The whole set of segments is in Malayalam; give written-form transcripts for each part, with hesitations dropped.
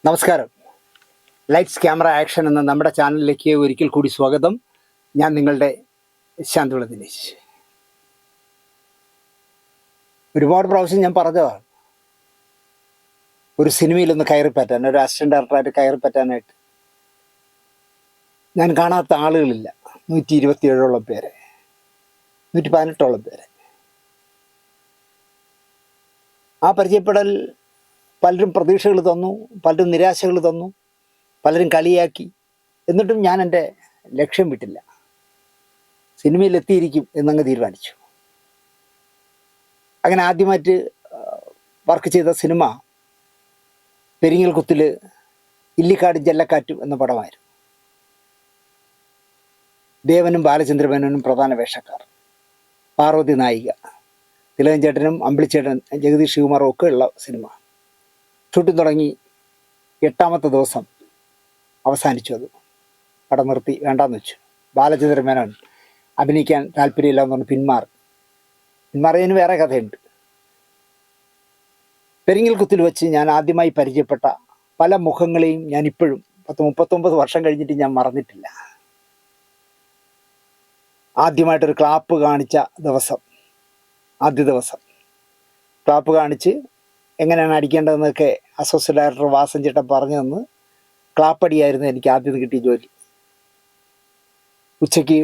നമസ്കാരം. ലൈറ്റ്സ് ക്യാമറ ആക്ഷൻ എന്ന നമ്മുടെ ചാനലിലേക്ക് ഒരിക്കൽ കൂടി സ്വാഗതം. ഞാൻ നിങ്ങളുടെ ശാന്തിവിള ദിനേശ്. ഒരുപാട് പ്രാവശ്യം ഞാൻ പറഞ്ഞതാണ്, ഒരു സിനിമയിലൊന്ന് കയറിപ്പറ്റാൻ, ഒരു അസിസ്റ്റന്റ് ഡയറക്ടറായിട്ട് കയറിപ്പറ്റാനായിട്ട് ഞാൻ കാണാത്ത ആളുകളില്ല. 127ഓളം പേരെ, 118ഓളം പേരെ. ആ പരിചയപ്പെടൽ പലരും പ്രതീക്ഷകൾ തന്നു, പലരും നിരാശകൾ തന്നു, പലരും കളിയാക്കി. എന്നിട്ടും ഞാൻ എൻ്റെ ലക്ഷ്യം വിട്ടില്ല. സിനിമയിൽ എത്തിയിരിക്കും എന്നങ്ങ് തീരുമാനിച്ചു. അങ്ങനെ ആദ്യമായിട്ട് വർക്ക് ചെയ്ത സിനിമ പെരിങ്ങൽ കുത്തിൽ ഇല്ലിക്കാടും ജല്ലക്കാറ്റും എന്ന പടമായിരുന്നു. ദേവനും ബാലചന്ദ്രമേനോനും പ്രധാന വേഷക്കാർ, പാർവതി നായിക, തിലകൻ ചേട്ടനും അമ്പിളിച്ചേട്ടൻ, ജഗദീഷ് ശിവകുമാറും ഒക്കെ ഉള്ള സിനിമ. ഷൂട്ടിംഗ് തുടങ്ങി 8ാമത്തെ ദിവസം അവസാനിച്ചു. അത് പടം നിർത്തി, വേണ്ടാന്ന് വെച്ചു. ബാലചന്ദ്രമേനോൻ അഭിനയിക്കാൻ താല്പര്യമില്ലാന്ന് പറഞ്ഞ് പിന്മാറിയതിന് വേറെ കഥയുണ്ട്. പെരിങ്ങൽ കുത്തിൽ വെച്ച് ഞാൻ ആദ്യമായി പരിചയപ്പെട്ട പല മുഖങ്ങളെയും ഞാൻ ഇപ്പോഴും 39 വർഷം കഴിഞ്ഞിട്ട് ഞാൻ മറന്നിട്ടില്ല. ആദ്യമായിട്ടൊരു ക്ലാപ്പ് കാണിച്ച ദിവസം, ആദ്യ ദിവസം ക്ലാപ്പ് കാണിച്ച് എങ്ങനെയാണ് അടിക്കേണ്ടതെന്നൊക്കെ അസോസിയേറ്റ് ഡയറക്ടർ വാസൻ ചേട്ടൻ പറഞ്ഞു തന്ന് ക്ലാപ്പടിയായിരുന്നു എനിക്ക് ആദ്യം കിട്ടിയ ജോലി. ഉച്ചയ്ക്ക്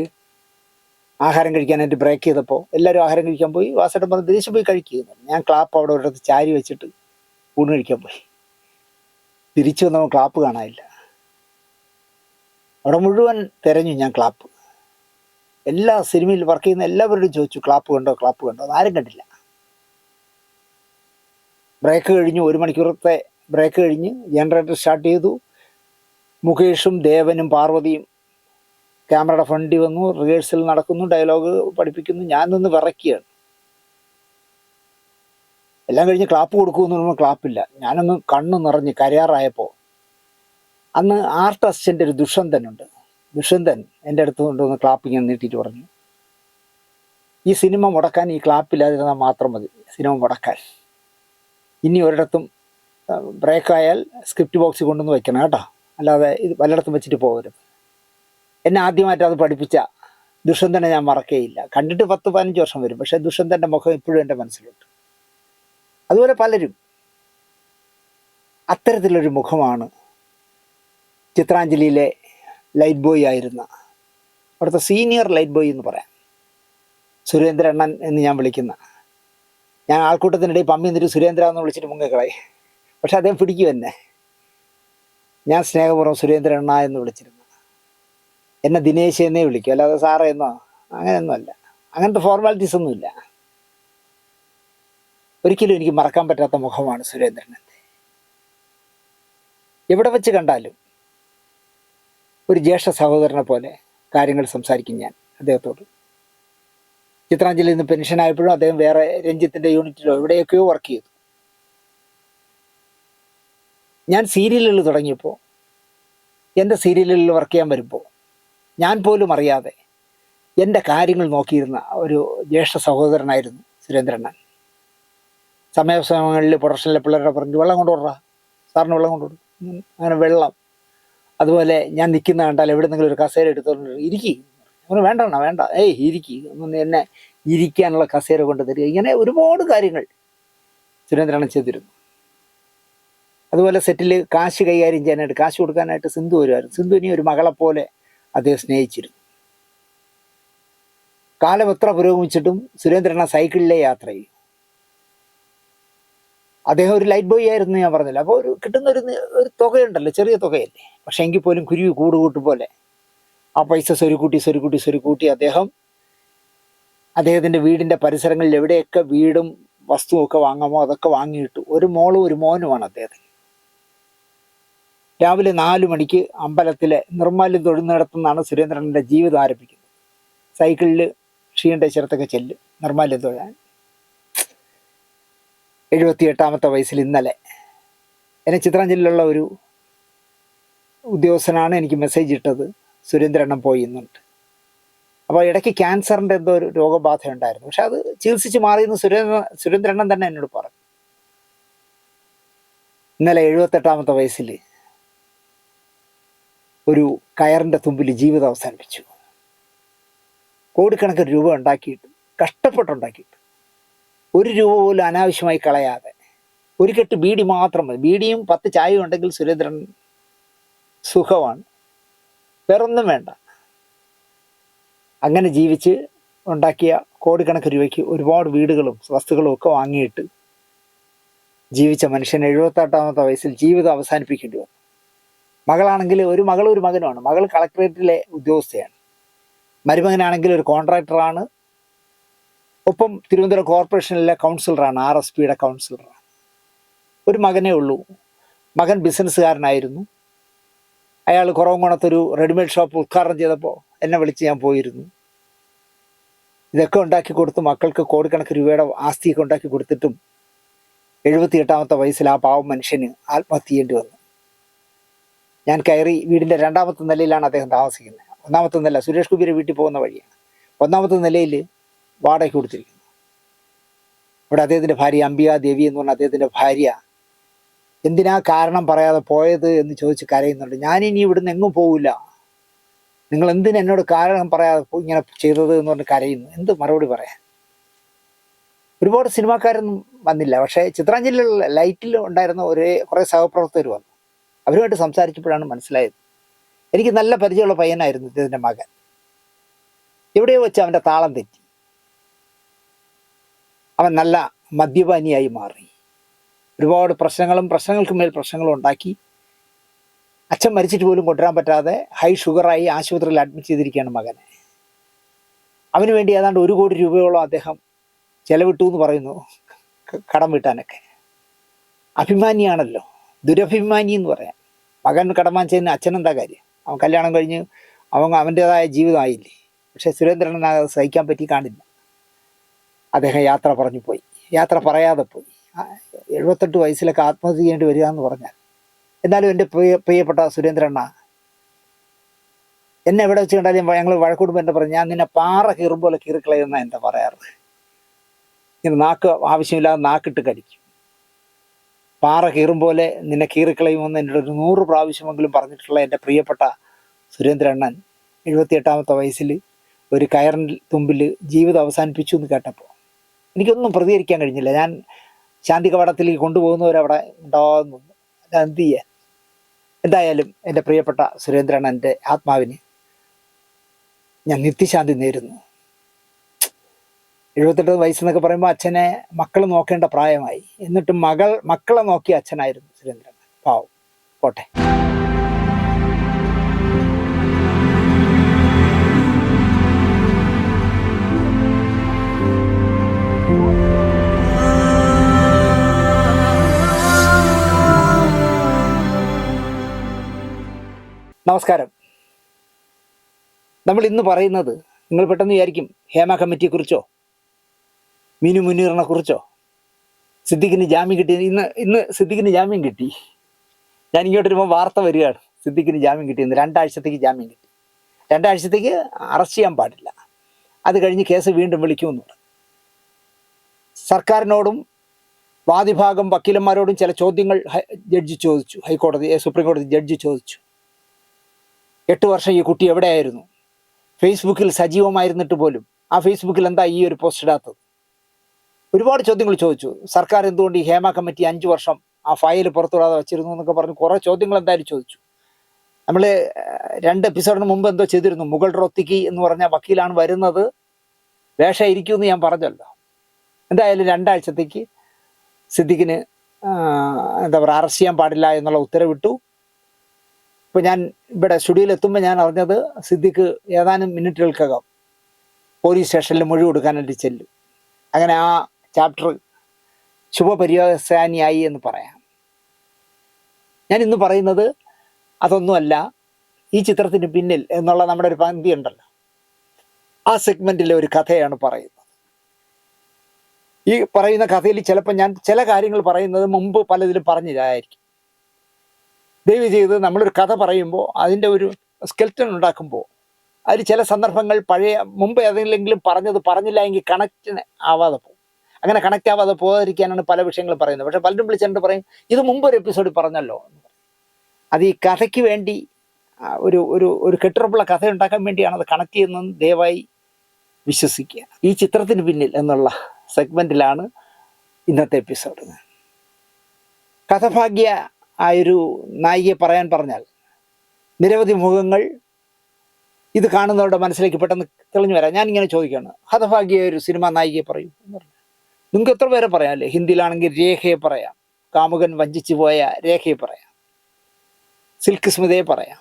ആഹാരം കഴിക്കാനായിട്ട് ബ്രേക്ക് ചെയ്തപ്പോൾ എല്ലാവരും ആഹാരം കഴിക്കാൻ പോയി. വാസേട്ടൻ പറഞ്ഞ് തിരിച്ചു പോയി കഴിക്കുന്നു. ഞാൻ ക്ലാപ്പ് അവിടെ ഒരിടത്ത് ചാരി വെച്ചിട്ട് ഊണ് കഴിക്കാൻ പോയി. തിരിച്ചു വന്നപ്പോൾ ക്ലാപ്പ് കാണാനില്ല. അവിടെ മുഴുവൻ തിരഞ്ഞു ഞാൻ ക്ലാപ്പ്. എല്ലാ സിനിമയിൽ വർക്ക് ചെയ്യുന്ന എല്ലാവരോടും ചോദിച്ചു, ക്ലാപ്പ് കണ്ടോ, ക്ലാപ്പ് കണ്ടോ? ആരും കണ്ടില്ല. ബ്രേക്ക് കഴിഞ്ഞു, 1 മണിക്കൂറത്തെ ബ്രേക്ക് കഴിഞ്ഞ് ജനറേറ്റർ സ്റ്റാർട്ട് ചെയ്തു. മുകേഷും ദേവനും പാർവതിയും ക്യാമറയുടെ ഫ്രണ്ടിൽ വന്നു. റിഹേഴ്സൽ നടക്കുന്നു, ഡയലോഗ് പഠിപ്പിക്കുന്നു. ഞാൻ നിന്ന് വിറയ്ക്കുകയാണ്. എല്ലാം കഴിഞ്ഞ് ക്ലാപ്പ് കൊടുക്കുമെന്ന് പറയുമ്പോൾ ക്ലാപ്പില്ല. ഞാനൊന്ന് കണ്ണ് നിറഞ്ഞ് കരയാറായപ്പോൾ അന്ന് ആർട്ട് അസിസ്റ്റൻ്റ് ഒരു ദുഷ്യന്തനുണ്ട്. ദുഷ്യന്തൻ എൻ്റെ അടുത്ത് കൊണ്ടുവന്ന് ക്ലാപ്പിങ് നീട്ടിയിട്ട് പറഞ്ഞു, ഈ സിനിമ മുടക്കാൻ ഈ ക്ലാപ്പില്ലാതിരുന്നാൽ മാത്രം മതി, സിനിമ മുടക്കാൻ. ഇനി ഒരിടത്തും ബ്രേക്കായാൽ സ്ക്രിപ്റ്റ് ബോക്സിൽ കൊണ്ടുവന്ന് വെക്കണം കേട്ടോ, അല്ലാതെ ഇത് പലയിടത്തും വെച്ചിട്ട് പോകരുത്. എന്നെ ആദ്യമായിട്ട് അത് പഠിപ്പിച്ച ദുഷ്യന്തനെ ഞാൻ മറക്കുകയില്ല. കണ്ടിട്ട് 10-15 വർഷം വരും, പക്ഷേ ദുഷ്യന്തൻ്റെ മുഖം ഇപ്പോഴും എൻ്റെ മനസ്സിലുണ്ട്. അതുപോലെ പലരും. അത്തരത്തിലൊരു മുഖമാണ് ചിത്രാഞ്ജലിയിലെ ലൈറ്റ് ബോയ് ആയിരുന്ന, അവിടുത്തെ സീനിയർ ലൈറ്റ് ബോയ് എന്ന് പറയാം, സുരേന്ദ്രണ്ണൻ എന്ന് ഞാൻ വിളിക്കുന്ന. ഞാൻ ആൾക്കൂട്ടത്തിനിടയിൽ പമ്മി എന്നിട്ട് സുരേന്ദ്ര എന്ന് വിളിച്ചിട്ട് മുങ്ങിക്കളായി. പക്ഷെ അദ്ദേഹം പിടിക്കും എന്നെ. ഞാൻ സ്നേഹപൂർവ്വം സുരേന്ദ്രണ്ണ എന്ന് വിളിച്ചിരുന്നു. എന്നെ ദിനേശ് എന്നേ വിളിക്കും, അല്ലാതെ സാറേ എന്നോ അങ്ങനെയൊന്നുമല്ല. അങ്ങനത്തെ ഫോർമാലിറ്റീസ് ഒന്നുമില്ല. ഒരിക്കലും എനിക്ക് മറക്കാൻ പറ്റാത്ത മുഖമാണ് സുരേന്ദ്രനൻ്റെ. എവിടെ വെച്ച് കണ്ടാലും ഒരു ജ്യേഷ്ഠ സഹോദരനെ പോലെ കാര്യങ്ങൾ സംസാരിക്കും ഞാൻ അദ്ദേഹത്തോട്. ചിത്രാഞ്ജലിയിൽ നിന്ന് പെൻഷനായപ്പോഴും അദ്ദേഹം വേറെ രഞ്ജിത്തിൻ്റെ യൂണിറ്റിലോ എവിടെയൊക്കെയോ വർക്ക് ചെയ്തു. ഞാൻ സീരിയലുകൾ തുടങ്ങിയപ്പോൾ, എൻ്റെ സീരിയലുകളിൽ വർക്ക് ചെയ്യാൻ വരുമ്പോൾ ഞാൻ പോലും അറിയാതെ എൻ്റെ കാര്യങ്ങൾ നോക്കിയിരുന്ന ഒരു ജ്യേഷ്ഠ സഹോദരനായിരുന്നു സുരേന്ദ്രണ്ണൻ. സമയാവസരങ്ങളിൽ പ്രൊഡക്ഷനിലെ പിള്ളേരുടെ പറഞ്ഞു, വെള്ളം കൊണ്ടുവിടാ, സാറിന് വെള്ളം കൊണ്ടുവിടും. അങ്ങനെ വെള്ളം. അതുപോലെ ഞാൻ നിൽക്കുന്ന കണ്ടാൽ എവിടെന്നെങ്കിലും ഒരു കസേര എടുത്തോണ്ട് ഇരിക്കും. അങ്ങനെ വേണ്ട വേണ്ട, ഇരിക്കും, ഒന്ന് എന്നെ ഇരിക്കാനുള്ള കസേര കൊണ്ട് തരിക. ഇങ്ങനെ ഒരുപാട് കാര്യങ്ങൾ സുരേന്ദ്രണ്ണൻ ചെയ്തിരുന്നു. അതുപോലെ സെറ്റിൽ കാശ് കൈകാര്യം ചെയ്യാനായിട്ട്, കാശ് കൊടുക്കാനായിട്ട് സിന്ധു വരുമായിരുന്നു. സിന്ധുവിനെ ഒരു മകളെപ്പോലെ അദ്ദേഹം സ്നേഹിച്ചിരുന്നു. കാലം എത്ര പുരോഗമിച്ചിട്ടും സുരേന്ദ്രണ്ണൻ സൈക്കിളിലെ യാത്ര ചെയ്യും. അദ്ദേഹം ഒരു ലൈറ്റ് ബോയ് ആയിരുന്നു, ഞാൻ പറഞ്ഞില്ല. അപ്പോൾ കിട്ടുന്ന ഒരു തുകയുണ്ടല്ലോ, ചെറിയ തുകയല്ലേ, പക്ഷേ എങ്കിൽ പോലും കുരുവി കൂടുകൂട്ട് പോലെ ആ പൈസ സ്വരുക്കൂട്ടി അദ്ദേഹത്തിൻ്റെ വീടിൻ്റെ പരിസരങ്ങളിൽ എവിടെയൊക്കെ വീടും വസ്തുവൊക്കെ വാങ്ങാമോ അതൊക്കെ വാങ്ങിയിട്ടു. ഒരു മോളും ഒരു മോനുമാണ് അദ്ദേഹത്തിന്. രാവിലെ 4 മണിക്ക് അമ്പലത്തിലെ നിർമ്മാല്യം തൊഴുന്നിടത്തുനിന്നാണ് സുരേന്ദ്രൻ്റെ ജീവിതം ആരംഭിക്കുന്നത്. സൈക്കിളിൽ ക്ഷീണ്ടേശ്വരത്തൊക്കെ ചെല്ലും നിർമ്മാല്യം തൊഴാൻ. 78ാമത്തെ വയസ്സിൽ ഇന്നലെ എന്നെ ചിത്രാഞ്ജലിയിലുള്ള ഒരു ഉദ്യോഗസ്ഥനാണ് എനിക്ക് മെസ്സേജ് ഇട്ടത്, സുരേന്ദ്രണ്ണൻ പോയി എന്നുണ്ട്. അപ്പോൾ ഇടയ്ക്ക് ക്യാൻസറിൻ്റെ എന്തോ ഒരു രോഗബാധ ഉണ്ടായിരുന്നു, പക്ഷെ അത് ചികിത്സിച്ച് മാറിയെന്ന് സുരേന്ദ്രണ്ണൻ തന്നെ എന്നോട് പറഞ്ഞു. ഇന്നലെ 78ാമത്തെ വയസ്സിൽ ഒരു കയറിൻ്റെ തുമ്പിൽ ജീവിതം അവസാനിപ്പിച്ചു. കോടിക്കണക്കിന് രൂപ ഉണ്ടാക്കിയിട്ട്, കഷ്ടപ്പെട്ടുണ്ടാക്കിയിട്ട്, ഒരു രൂപ പോലും അനാവശ്യമായി കളയാതെ, ഒരു കെട്ട് ബീഡി മാത്രം മതി. ബീഡിയും 10 ചായയും ഉണ്ടെങ്കിൽ സുരേന്ദ്രൻ സുഖമാണ്, വേറൊന്നും വേണ്ട. അങ്ങനെ ജീവിച്ച് ഉണ്ടാക്കിയ കോടിക്കണക്കിന് രൂപയ്ക്ക് ഒരുപാട് വീടുകളും വസ്തുക്കളും ഒക്കെ വാങ്ങിയിട്ട് ജീവിച്ച മനുഷ്യൻ 78ാമത്തെ വയസ്സിൽ ജീവിതം അവസാനിപ്പിക്കേണ്ടി വന്നു. മകളാണെങ്കിൽ ഒരു മകളും ഒരു മകനുമാണ്. മകൾ കളക്ടറേറ്റിലെ ഉദ്യോഗസ്ഥയാണ്. മരുമകനാണെങ്കിൽ ഒരു കോൺട്രാക്ടറാണ്. ഒപ്പം തിരുവനന്തപുരം കോർപ്പറേഷനിലെ കൗൺസിലറാണ്, RSPയുടെ കൗൺസിലറാണ്. ഒരു മകനേ ഉള്ളൂ. മകൻ ബിസിനസ്സുകാരനായിരുന്നു. അയാൾ കുറവംകുണത്തൊരു റെഡിമെയ്ഡ് ഷോപ്പ് ഉദ്ഘാടനം ചെയ്തപ്പോൾ എന്നെ വിളിച്ച് ഞാൻ പോയിരുന്നു. ഇതൊക്കെ ഉണ്ടാക്കി കൊടുത്ത് മക്കൾക്ക് കോടിക്കണക്കിന് രൂപയുടെ ആസ്തിയൊക്കെ ഉണ്ടാക്കി കൊടുത്തിട്ടും 78ാമത്തെ വയസ്സിൽ ആ പാവം മനുഷ്യന് ആത്മഹത്യ ചെയ്യേണ്ടി വന്നു. ഞാൻ കയറി വീടിൻ്റെ 2ാമത്തെ നിലയിലാണ് അദ്ദേഹം താമസിക്കുന്നത്. 1ാമത്തെ നില സുരേഷ് ഗോപിയുടെ വീട്ടിൽ പോകുന്ന വഴിയാണ്. 1ാമത്തെ നിലയിൽ വാടകയ്ക്ക് കൊടുത്തിരിക്കുന്നു. ഇവിടെ അദ്ദേഹത്തിൻ്റെ ഭാര്യ അംബിക ദേവി എന്ന് പറഞ്ഞ അദ്ദേഹത്തിൻ്റെ ഭാര്യ എന്തിനാ കാരണം പറയാതെ പോയത് എന്ന് ചോദിച്ച് കരയുന്നുണ്ട്. ഞാനിനി ഇവിടുന്ന് എങ്ങും പോകില്ല, നിങ്ങൾ എന്തിനാ എന്നോട് കാരണം പറയാതെ ഇങ്ങനെ ചെയ്തത് എന്ന് പറഞ്ഞ് കരയുന്നു. എന്ത് മറുപടി പറയാൻ? ഒരുപാട് സിനിമാക്കാരൊന്നും വന്നില്ല. പക്ഷേ ചിത്രാഞ്ജലിയിലുള്ള ലൈറ്റിൽ ഉണ്ടായിരുന്ന കുറേ സഹപ്രവർത്തകർ വന്നു. അവരുമായിട്ട് സംസാരിച്ചപ്പോഴാണ് മനസ്സിലായത്. എനിക്ക് നല്ല പരിചയമുള്ള പയ്യനായിരുന്നു ഇതിൻ്റെ മകൻ. എവിടെയോ വെച്ച് അവൻ്റെ താളം തെറ്റി. അവൻ നല്ല മദ്യപാനിയായി മാറി. ഒരുപാട് പ്രശ്നങ്ങൾക്ക് മേൽ പ്രശ്നങ്ങളും ഉണ്ടാക്കി. അച്ഛൻ മരിച്ചിട്ട് പോലും കൊണ്ടുവരാൻ പറ്റാതെ ഹൈ ഷുഗറായി ആശുപത്രിയിൽ അഡ്മിറ്റ് ചെയ്തിരിക്കുകയാണ് മകനെ. അവന് വേണ്ടി ഏതാണ്ട് 1 കോടി രൂപയോളം അദ്ദേഹം ചെലവിട്ടു എന്ന് പറയുന്നു, കടം വീട്ടാനൊക്കെ. അഭിമാനിയാണല്ലോ, ദുരഭിമാനി എന്ന് പറയാം. മകൻ കടം വാങ്ങിച്ചതിന് അച്ഛനെന്താ കാര്യം? അവൻ കല്യാണം കഴിഞ്ഞ് അവൻ്റേതായ ജീവിതമായില്ലേ. പക്ഷേ സുരേന്ദ്രൻ അത് സഹിക്കാൻ പറ്റി കാണില്ല. അദ്ദേഹം യാത്ര പറഞ്ഞു പോയി. യാത്ര പറയാതെ പോയി. 78 വയസ്സിലൊക്കെ ആത്മഹത്യ ചെയ്യേണ്ടി വരിക എന്ന് പറഞ്ഞാൽ. എന്നാലും എൻ്റെ പ്രിയപ്പെട്ട സുരേന്ദ്രണ്ണ, എന്നെ എവിടെ വെച്ച് കണ്ടാലും ഞങ്ങൾ വഴക്കൂടുമ്പോൾ എന്നെ പറഞ്ഞു, ഞാൻ നിന്നെ പാറ കീറുമ്പോലെ കീറിക്കളയുന്ന എന്താ പറയാറ്. ഇങ്ങനെ നാക്ക് ആവശ്യമില്ലാതെ നാക്കിട്ട് കടിക്കും. പാറ കീറുമ്പോലെ നിന്നെ കീറിക്കളയുമെന്ന് എന്നോട് ഒരു 100 പ്രാവശ്യമെങ്കിലും പറഞ്ഞിട്ടുള്ള എൻ്റെ പ്രിയപ്പെട്ട സുരേന്ദ്രണ്ണൻ 78ാമത്തെ വയസ്സിൽ ഒരു കയറിൻ്റെ തുമ്പിൽ ജീവിതം അവസാനിപ്പിച്ചു എന്ന് കേട്ടപ്പോൾ എനിക്കൊന്നും പ്രതികരിക്കാൻ കഴിഞ്ഞില്ല. ഞാൻ ശാന്തി കവാടത്തിലേക്ക് കൊണ്ടുപോകുന്നവരവിടെ ഉണ്ടാകുന്നു. എന്ത് ചെയ്യാൻ? എന്തായാലും എൻ്റെ പ്രിയപ്പെട്ട സുരേന്ദ്രണ്ണൻ്റെ ആത്മാവിന് ഞാൻ നിത്യശാന്തി നേരുന്നു. 78 വയസ്സെന്നൊക്കെ പറയുമ്പോൾ അച്ഛനെ മക്കൾ നോക്കേണ്ട പ്രായമായി. എന്നിട്ട് മക്കളെ നോക്കിയ അച്ഛനായിരുന്നു സുരേന്ദ്രൻ. പാവം. പോട്ടെ. നമസ്കാരം. നമ്മൾ ഇന്ന് പറയുന്നത്, നിങ്ങൾ പെട്ടെന്ന് വിചാരിക്കും ഹേമ കമ്മിറ്റിയെക്കുറിച്ചോ മീനു മുനീറിനെ കുറിച്ചോ. സിദ്ദിഖിന് ജാമ്യം കിട്ടി. ഇന്ന് സിദ്ദിഖിന് ജാമ്യം കിട്ടി. ഞാൻ ഇങ്ങോട്ട് വരുമ്പോൾ വാർത്ത വരികയാണ്, സിദ്ദിഖിന് ജാമ്യം കിട്ടിയെന്ന്. 2 ആഴ്ചത്തേക്ക് ജാമ്യം കിട്ടി. 2 ആഴ്ചത്തേക്ക് അറസ്റ്റ് ചെയ്യാൻ പാടില്ല. അത് കഴിഞ്ഞ് കേസ് വീണ്ടും വിളിക്കുമെന്ന് പറഞ്ഞു. സർക്കാരിനോടും വാദിഭാഗം വക്കീലന്മാരോടും ചില ചോദ്യങ്ങൾ ജഡ്ജി ചോദിച്ചു. സുപ്രീം കോടതി ജഡ്ജി ചോദിച്ചു. 8 വർഷം ഈ കുട്ടി എവിടെയായിരുന്നു? ഫേസ്ബുക്കിൽ സജീവമായിരുന്നിട്ട് പോലും ആ ഫേസ്ബുക്കിൽ എന്താ ഈ ഒരു പോസ്റ്റ് ഇടാത്തത്? ഒരുപാട് ചോദ്യങ്ങൾ ചോദിച്ചു. സർക്കാർ എന്തുകൊണ്ട് ഈ ഹേമ കമ്മിറ്റി 5 വർഷം ആ ഫയൽ പുറത്തുവിടാതെ വെച്ചിരുന്നു എന്നൊക്കെ പറഞ്ഞ് കുറേ ചോദ്യങ്ങൾ എന്തായാലും ചോദിച്ചു. നമ്മൾ 2 എപ്പിസോഡിന് മുമ്പ് എന്തോ ചെയ്തിരുന്നു. മുഗൾ റോത്തിക്കി എന്ന് പറഞ്ഞ വക്കീലാണ് വരുന്നത്, വേഷം ഇരിക്കുമെന്ന് ഞാൻ പറഞ്ഞല്ലോ. എന്തായാലും 2 ആഴ്ചത്തേക്ക് സിദ്ദിഖിന് അറസ്റ്റ് ചെയ്യാൻ പാടില്ല എന്നുള്ള ഉത്തരവിട്ടു. ഇപ്പോൾ ഞാൻ ഇവിടെ സ്റ്റുഡിയോയിൽ എത്തുമ്പോൾ ഞാൻ അറിഞ്ഞത് സിദ്ദിഖ് ഏതാനും മിനിറ്റുകൾക്കകം പോലീസ് സ്റ്റേഷനിൽ മൊഴി കൊടുക്കാനായിട്ട് ചെല്ലും. അങ്ങനെ ആ ചാപ്റ്റർ ശുഭപര്യവസാനിയായി എന്ന് പറയാം. ഞാൻ ഇന്ന് പറയുന്നത് അതൊന്നുമല്ല, ഈ ചിത്രത്തിന് പിന്നിൽ എന്നുള്ള നമ്മുടെ ഒരു പങ്ക്തി ഉണ്ടല്ലോ, ആ സെഗ്മെൻറ്റിലെ ഒരു കഥയാണ് പറയുന്നത്. ഈ പറയുന്ന കഥയിൽ ചിലപ്പോൾ ഞാൻ ചില കാര്യങ്ങൾ പറയുന്നത് മുമ്പ് പലതിലും പറഞ്ഞില്ലായിരിക്കും. ദയവ് ചെയ്ത് നമ്മളൊരു കഥ പറയുമ്പോൾ അതിൻ്റെ ഒരു സ്കെൽറ്റൺ ഉണ്ടാക്കുമ്പോൾ അതിൽ ചില സന്ദർഭങ്ങൾ മുമ്പ് ഏതെങ്കിലും പറഞ്ഞില്ല എങ്കിൽ കണക്റ്റ് ആവാതെ പോകും. അങ്ങനെ കണക്റ്റ് ആവാതെ പോകാതിരിക്കാനാണ് പല വിഷയങ്ങളും പറയുന്നത്. പക്ഷെ പലരും വിളിച്ചിട്ട് പറയും ഇത് മുമ്പ് ഒരു എപ്പിസോഡിൽ പറഞ്ഞല്ലോ എന്ന് പറയും. അത് ഈ കഥയ്ക്ക് വേണ്ടി ഒരു ഒരു ഒരു കെട്ടുറപ്പുള്ള കഥ ഉണ്ടാക്കാൻ വേണ്ടിയാണ് അത് കണക്ട് ചെയ്യുന്നതെന്ന് ദയവായി വിശ്വസിക്കുക. ഈ ചിത്രത്തിന് പിന്നിൽ എന്നുള്ള സെഗ്മെൻറ്റിലാണ് ഇന്നത്തെ എപ്പിസോഡ്. കഥഭാഗ്യ ആയൊരു നായികയെ പറയാൻ പറഞ്ഞാൽ നിരവധി മുഖങ്ങൾ ഇത് കാണുന്നവരുടെ മനസ്സിലേക്ക് പെട്ടെന്ന് തെളിഞ്ഞു വരാം. ഞാനിങ്ങനെ ചോദിക്കുകയാണ്, ഹതഭാഗ്യ ഒരു സിനിമാ നായികയെ പറയൂ എന്ന് പറഞ്ഞു. നിങ്ങൾക്ക് എത്ര പേരെ പറയാം അല്ലേ? ഹിന്ദിയിലാണെങ്കിൽ രേഖയെ പറയാം, കാമുകൻ വഞ്ചിച്ചു പോയ രേഖയെ പറയാം, സിൽക്ക് സ്മിതയെ പറയാം,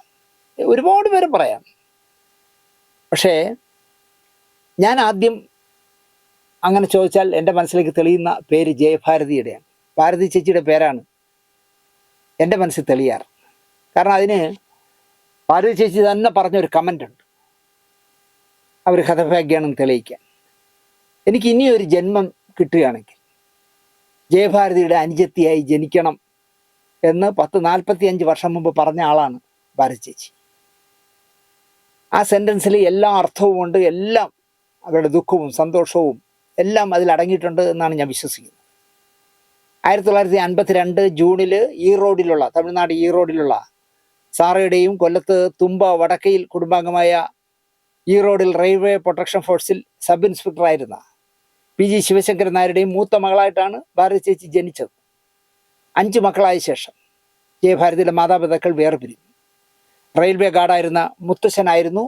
ഒരുപാട് പേരെ പറയാം. പക്ഷേ ഞാൻ ആദ്യം അങ്ങനെ ചോദിച്ചാൽ എൻ്റെ മനസ്സിലേക്ക് തെളിയുന്ന പേര് ജയഭാരതിയുടെയാണ്. ഭാരതി ചേച്ചിയുടെ പേരാണ് എൻ്റെ മനസ്സിൽ തെളിയാറ്. കാരണം അതിന് ഭാരതി ചേച്ചി തന്നെ പറഞ്ഞൊരു കമൻ്റ് ഉണ്ട്, അവർ ഹതഭാഗ്യാണെന്ന് തെളിയിക്കാൻ. എനിക്ക് ഇനിയൊരു ജന്മം കിട്ടുകയാണെങ്കിൽ ജയഭാരതിയുടെ അനുജത്തിയായി ജനിക്കണം എന്ന് 45 വർഷം മുമ്പ് പറഞ്ഞ ആളാണ് ഭാരതി ചേച്ചി. ആ സെൻറ്റൻസിൽ എല്ലാ അർത്ഥവും ഉണ്ട്, എല്ലാം അവരുടെ ദുഃഖവും സന്തോഷവും എല്ലാം അതിലടങ്ങിയിട്ടുണ്ട് എന്നാണ് ഞാൻ വിശ്വസിക്കുന്നത്. 1952 ജൂണിൽ ഈറോഡിലുള്ള, തമിഴ്നാട് ഈറോഡിലുള്ള സാറയുടെയും കൊല്ലത്ത് തുമ്പ വടക്കയിൽ കുടുംബാംഗമായ ഈറോഡിൽ റെയിൽവേ പ്രൊട്ടക്ഷൻ ഫോഴ്സിൽ സബ് ഇൻസ്പെക്ടറായിരുന്ന PG ശിവശങ്കരൻ നായരുടെയും മൂത്ത മകളായിട്ടാണ് ഭാരതി ചേച്ചി ജനിച്ചത്. 5 മക്കളായ ശേഷം ജയഭാരതിയുടെ മാതാപിതാക്കൾ വേർപിരിഞ്ഞു. റെയിൽവേ ഗാർഡായിരുന്ന മുത്തശ്ശനായിരുന്നു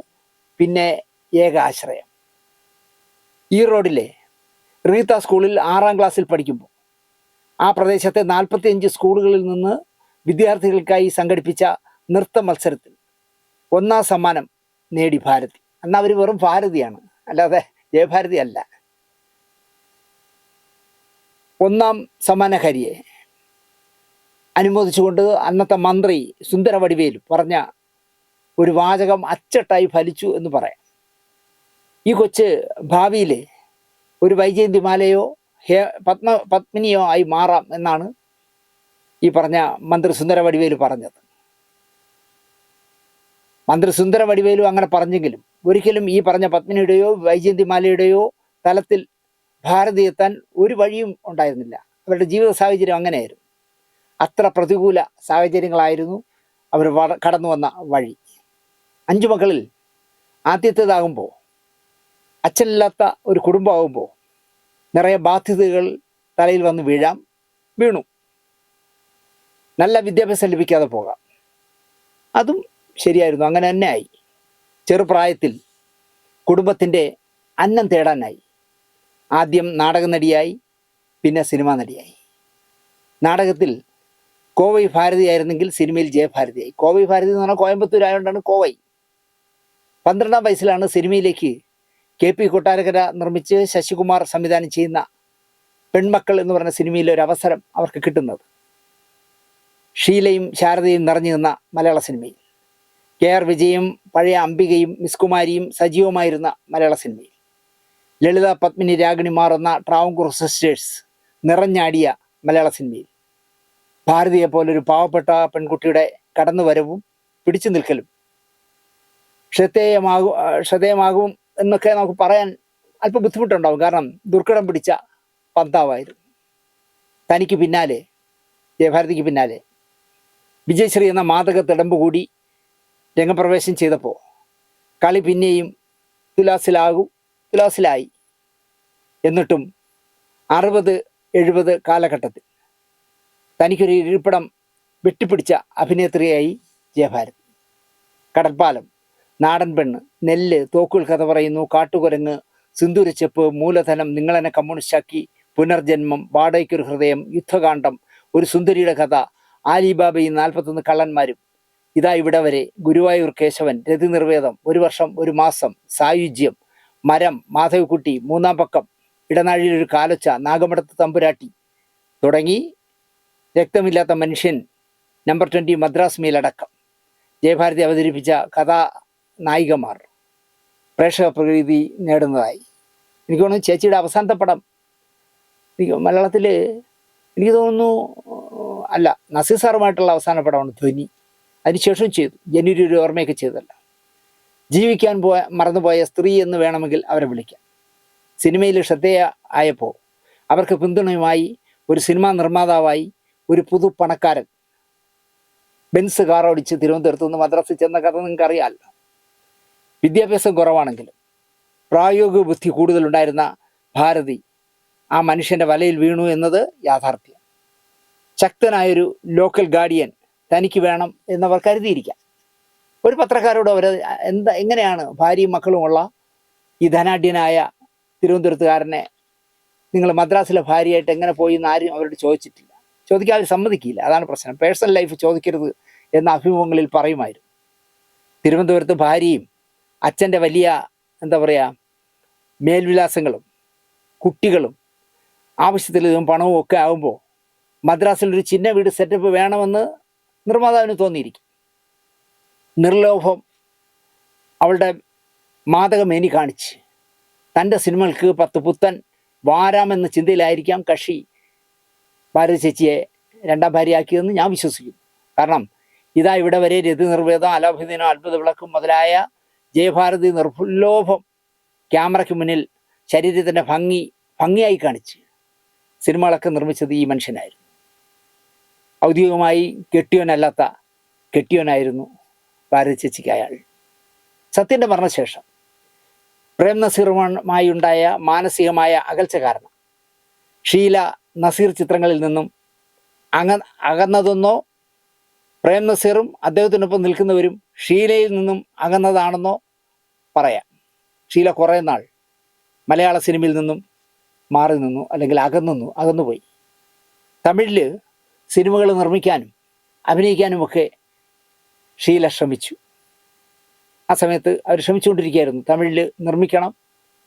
പിന്നെ ഏക ആശ്രയം. ഈറോഡിലെ റീത്ത സ്കൂളിൽ 6ാം ക്ലാസ്സിൽ പഠിക്കുമ്പോൾ ആ പ്രദേശത്തെ 45 സ്കൂളുകളിൽ നിന്ന് വിദ്യാർത്ഥികൾക്കായി സംഘടിപ്പിച്ച നൃത്ത മത്സരത്തിൽ 1ാം സമ്മാനം നേടി ഭാരതി. അന്ന് അവർ വെറും ഭാരതിയാണ്, അല്ലാതെ ജയഭാരതി അല്ല. 1ാം സമ്മാനക്കാരിയെ അനുമോദിച്ചുകൊണ്ട് അന്നത്തെ മന്ത്രി സുന്ദര വടിവേലു പറഞ്ഞ ഒരു വാചകം അച്ചട്ടായി ഫലിച്ചു എന്ന് പറയാം. ഈ കൊച്ച് ഭാവിയിൽ ഒരു വൈജയന്തിമാലയോ പത്മിനിയോ ആയി മാറാം എന്നാണ് ഈ പറഞ്ഞ മന്ത്രി സുന്ദര വടിവേലു പറഞ്ഞത്. മന്ത്രി സുന്ദര വടിവേലു അങ്ങനെ പറഞ്ഞെങ്കിലും ഒരിക്കലും ഈ പറഞ്ഞ പത്മിനിയുടെയോ വൈജയന്തിമാലയുടെയോ തലത്തിൽ ഭാരതി എത്താൻ ഒരു വഴിയും ഉണ്ടായിരുന്നില്ല. അവരുടെ ജീവിത സാഹചര്യം അങ്ങനെയായിരുന്നു. അത്ര പ്രതികൂല സാഹചര്യങ്ങളായിരുന്നു അവർ കടന്നു വന്ന വഴി. 5 മക്കളിൽ ആദ്യത്തേതാകുമ്പോൾ, അച്ഛനില്ലാത്ത ഒരു കുടുംബമാകുമ്പോൾ നിറയെ ബാധ്യതകൾ തലയിൽ വന്ന് വീണു. നല്ല വിദ്യാഭ്യാസം ലഭിക്കാതെ പോകാം, അതും ശരിയായിരുന്നു. അങ്ങനെ തന്നെ ആയി. ചെറുപ്രായത്തിൽ കുടുംബത്തിൻ്റെ അന്നം തേടാനായി. ആദ്യം നാടക നടിയായി, പിന്നെ സിനിമാ നടിയായി. നാടകത്തിൽ കോവൈ ഭാരതി ആയിരുന്നെങ്കിൽ സിനിമയിൽ ജയഭാരതിയായി. കോവൈ ഭാരതി എന്ന് പറഞ്ഞാൽ കോയമ്പത്തൂർ ആയതുകൊണ്ടാണ് കോവൈ. 12ാം വയസ്സിലാണ് സിനിമയിലേക്ക് KP കൊട്ടാരക്കര നിർമ്മിച്ച് ശശികുമാർ സംവിധാനം ചെയ്യുന്ന പെൺമക്കൾ എന്ന് പറഞ്ഞ സിനിമയിലെ ഒരു അവസരം അവർക്ക് കിട്ടുന്നത്. ഷീലയും ശാരദയും നിറഞ്ഞു നിന്ന മലയാള സിനിമയിൽ, KR വിജയും പഴയ അംബികയും മിസ് കുമാരിയും സജീവമായിരുന്ന മലയാള സിനിമയിൽ, ലളിത പത്മിനി രാഗിണിമാർ എന്ന ട്രാവൻകൂർ സിസ്റ്റേഴ്സ് നിറഞ്ഞാടിയ മലയാള സിനിമയിൽ ഭാരതിയെ പോലൊരു പാവപ്പെട്ട പെൺകുട്ടിയുടെ കടന്നുവരവും പിടിച്ചു നിൽക്കലും ശ്രദ്ധേയമാകും എന്നൊക്കെ നമുക്ക് പറയാൻ അല്പം ബുദ്ധിമുട്ടുണ്ടാവും. കാരണം ദുർഘടം പിടിച്ച പന്താവായിരുന്നു. തനിക്ക് പിന്നാലെ, ജയഭാരതിക്ക് പിന്നാലെ വിജയശ്രീ എന്ന മാദക തിടമ്പ് കൂടി രംഗപ്രവേശം ചെയ്തപ്പോൾ കളി പിന്നെയും തുലാസിലായി. എന്നിട്ടും 60-70 കാലഘട്ടത്തിൽ തനിക്കൊരു ഇരിപ്പിടം വെട്ടിപ്പിടിച്ച അഭിനേത്രിയായി ജയഭാരതി. കടൽപ്പാലം, നാടൻ പെണ്ണ്, നെല്ല്, തോക്കുകൾ കഥ പറയുന്നു, കാട്ടുകുരങ്ങ്, സിന്ദൂരച്ചെപ്പ്, മൂലധനം, നിങ്ങളെന്നെ കമ്മ്യൂണിസ്റ്റാക്കി, പുനർജന്മം, വാടകയ്ക്കൊരു ഹൃദയം, യുദ്ധകാന്ഡം, ഒരു സുന്ദരിയുടെ കഥ, ആലിബാബയും 41 കള്ളന്മാരും, ഇതാ ഇവിടെ വരെ, ഗുരുവായൂർ കേശവൻ, രതി നിർവേദം, 1 വർഷം 1 മാസം, സായുജ്യം, മരം, മാധവിക്കുട്ടി, 3-ാം പക്കം, ഇടനാഴിയിലൊരു കാലൊച്ച, നാഗമഠത്ത് തമ്പുരാട്ടി തുടങ്ങി രക്തമില്ലാത്ത മനുഷ്യൻ, നമ്പർ 20, മദ്രാസ് മെയിലടക്കം ജയഭാരതി അവതരിപ്പിച്ച കഥാനായികമാർ പ്രേക്ഷക പ്രകൃതി നേടുന്നതായി. എനിക്ക് തോന്നുന്നു ചേച്ചിയുടെ അവസാനത്തെ പടം മലയാളത്തിൽ എനിക്ക് തോന്നുന്നു അല്ല, നസീർ സാറുമായിട്ടുള്ള അവസാന പടമാണ് ധ്വനി. അതിനുശേഷം ചെയ്തു ജനുവരി ഒരു ഓർമ്മയൊക്കെ ചെയ്തല്ല. ജീവിക്കാൻ മറന്നുപോയ സ്ത്രീ എന്ന് വേണമെങ്കിൽ അവരെ വിളിക്കാം. സിനിമയിൽ ശ്രദ്ധേയ ആയപ്പോൾ അവർക്ക് പിന്തുണയുമായി ഒരു സിനിമാ നിർമ്മാതാവായി ഒരു പുതു പണക്കാരൻ ബെൻസ് കാർ ഓടിച്ച് തിരുവനന്തപുരത്ത് നിന്ന് മദ്രാസിൽ ചെന്ന കഥ നിങ്ങൾക്ക് അറിയാമല്ലോ. വിദ്യാഭ്യാസം കുറവാണെങ്കിലും പ്രായോഗിക ബുദ്ധി കൂടുതലുണ്ടായിരുന്ന ഭാരതി ആ മനുഷ്യൻ്റെ വലയിൽ വീണു എന്നത് യാഥാർത്ഥ്യം. ശക്തനായൊരു ലോക്കൽ ഗാർഡിയൻ തനിക്ക് വേണം എന്നവർ കരുതിയിരിക്കാം. ഒരു പത്രക്കാരോട് അവർ എങ്ങനെയാണ് ഭാര്യയും മക്കളുമുള്ള ഈ ധനാഢ്യനായ തിരുവനന്തപുരത്തുകാരനെ നിങ്ങൾ മദ്രാസിലെ ഭാര്യയായിട്ട് എങ്ങനെ പോയി എന്ന് ആരും അവരോട് ചോദിച്ചിട്ടില്ല. ചോദിക്കാൻ അവർ സമ്മതിക്കില്ല. അതാണ് പ്രശ്നം. പേഴ്സണൽ ലൈഫ് ചോദിക്കരുത് എന്ന അഭിമുഖങ്ങളിൽ പറയുമായിരുന്നു. തിരുവനന്തപുരത്ത് ഭാര്യയും അച്ഛൻ്റെ വലിയ മേൽവിലാസങ്ങളും കുട്ടികളും ആവശ്യത്തിലധികം പണവും ഒക്കെ ആകുമ്പോൾ മദ്രാസിലൊരു ചിന്ന വീട് സെറ്റപ്പ് വേണമെന്ന് നിർമ്മാതാവിന് തോന്നിയിരിക്കും. നിർലോഭം അവളുടെ മാതകമേനി കാണിച്ച് തൻ്റെ സിനിമകൾക്ക് 10 പുത്തൻ വാരാമെന്ന ചിന്തയിലായിരിക്കാം കക്ഷി ഭാരതി ചേച്ചിയെ രണ്ടാം ഭാര്യയാക്കിയതെന്ന് ഞാൻ വിശ്വസിക്കുന്നു. കാരണം ഇതാ ഇവിടെ വരെ രതി നിർവേദം, അലോഭദീനം, അത്ഭുത വിളക്കും മുതലായ ജയഭാരതി നിർലോഭം ക്യാമറയ്ക്ക് മുന്നിൽ ശരീരത്തിൻ്റെ ഭംഗിയായി കാണിച്ച് സിനിമകളൊക്കെ നിർമ്മിച്ചത് ഈ മനുഷ്യനായിരുന്നു. ഔദ്യോഗികമായി കെട്ടിയോനല്ലാത്ത കെട്ടിയോനായിരുന്നു ഭാരതി ചേച്ചിക്ക് അയാൾ. സത്യൻ്റെ മരണശേഷം പ്രേം നസീറുമായി ഉണ്ടായ മാനസികമായ അകൽച്ച കാരണം ഷീല നസീർ ചിത്രങ്ങളിൽ നിന്നും അകന്നതെന്നോ പ്രേം നസീറും അദ്ദേഹത്തിനൊപ്പം നിൽക്കുന്നവരും ഷീലയിൽ നിന്നും അകന്നതാണെന്നോ പറയാം. ഷീല കുറേ നാൾ മലയാള സിനിമയിൽ നിന്നും മാറി നിന്നു, അല്ലെങ്കിൽ അകന്നുപോയി. തമിഴിൽ സിനിമകൾ നിർമ്മിക്കാനും അഭിനയിക്കാനുമൊക്കെ ഷീല ശ്രമിച്ചു. ആ സമയത്ത് അവർ ശ്രമിച്ചുകൊണ്ടിരിക്കുകയായിരുന്നു. തമിഴിൽ നിർമ്മിക്കണം,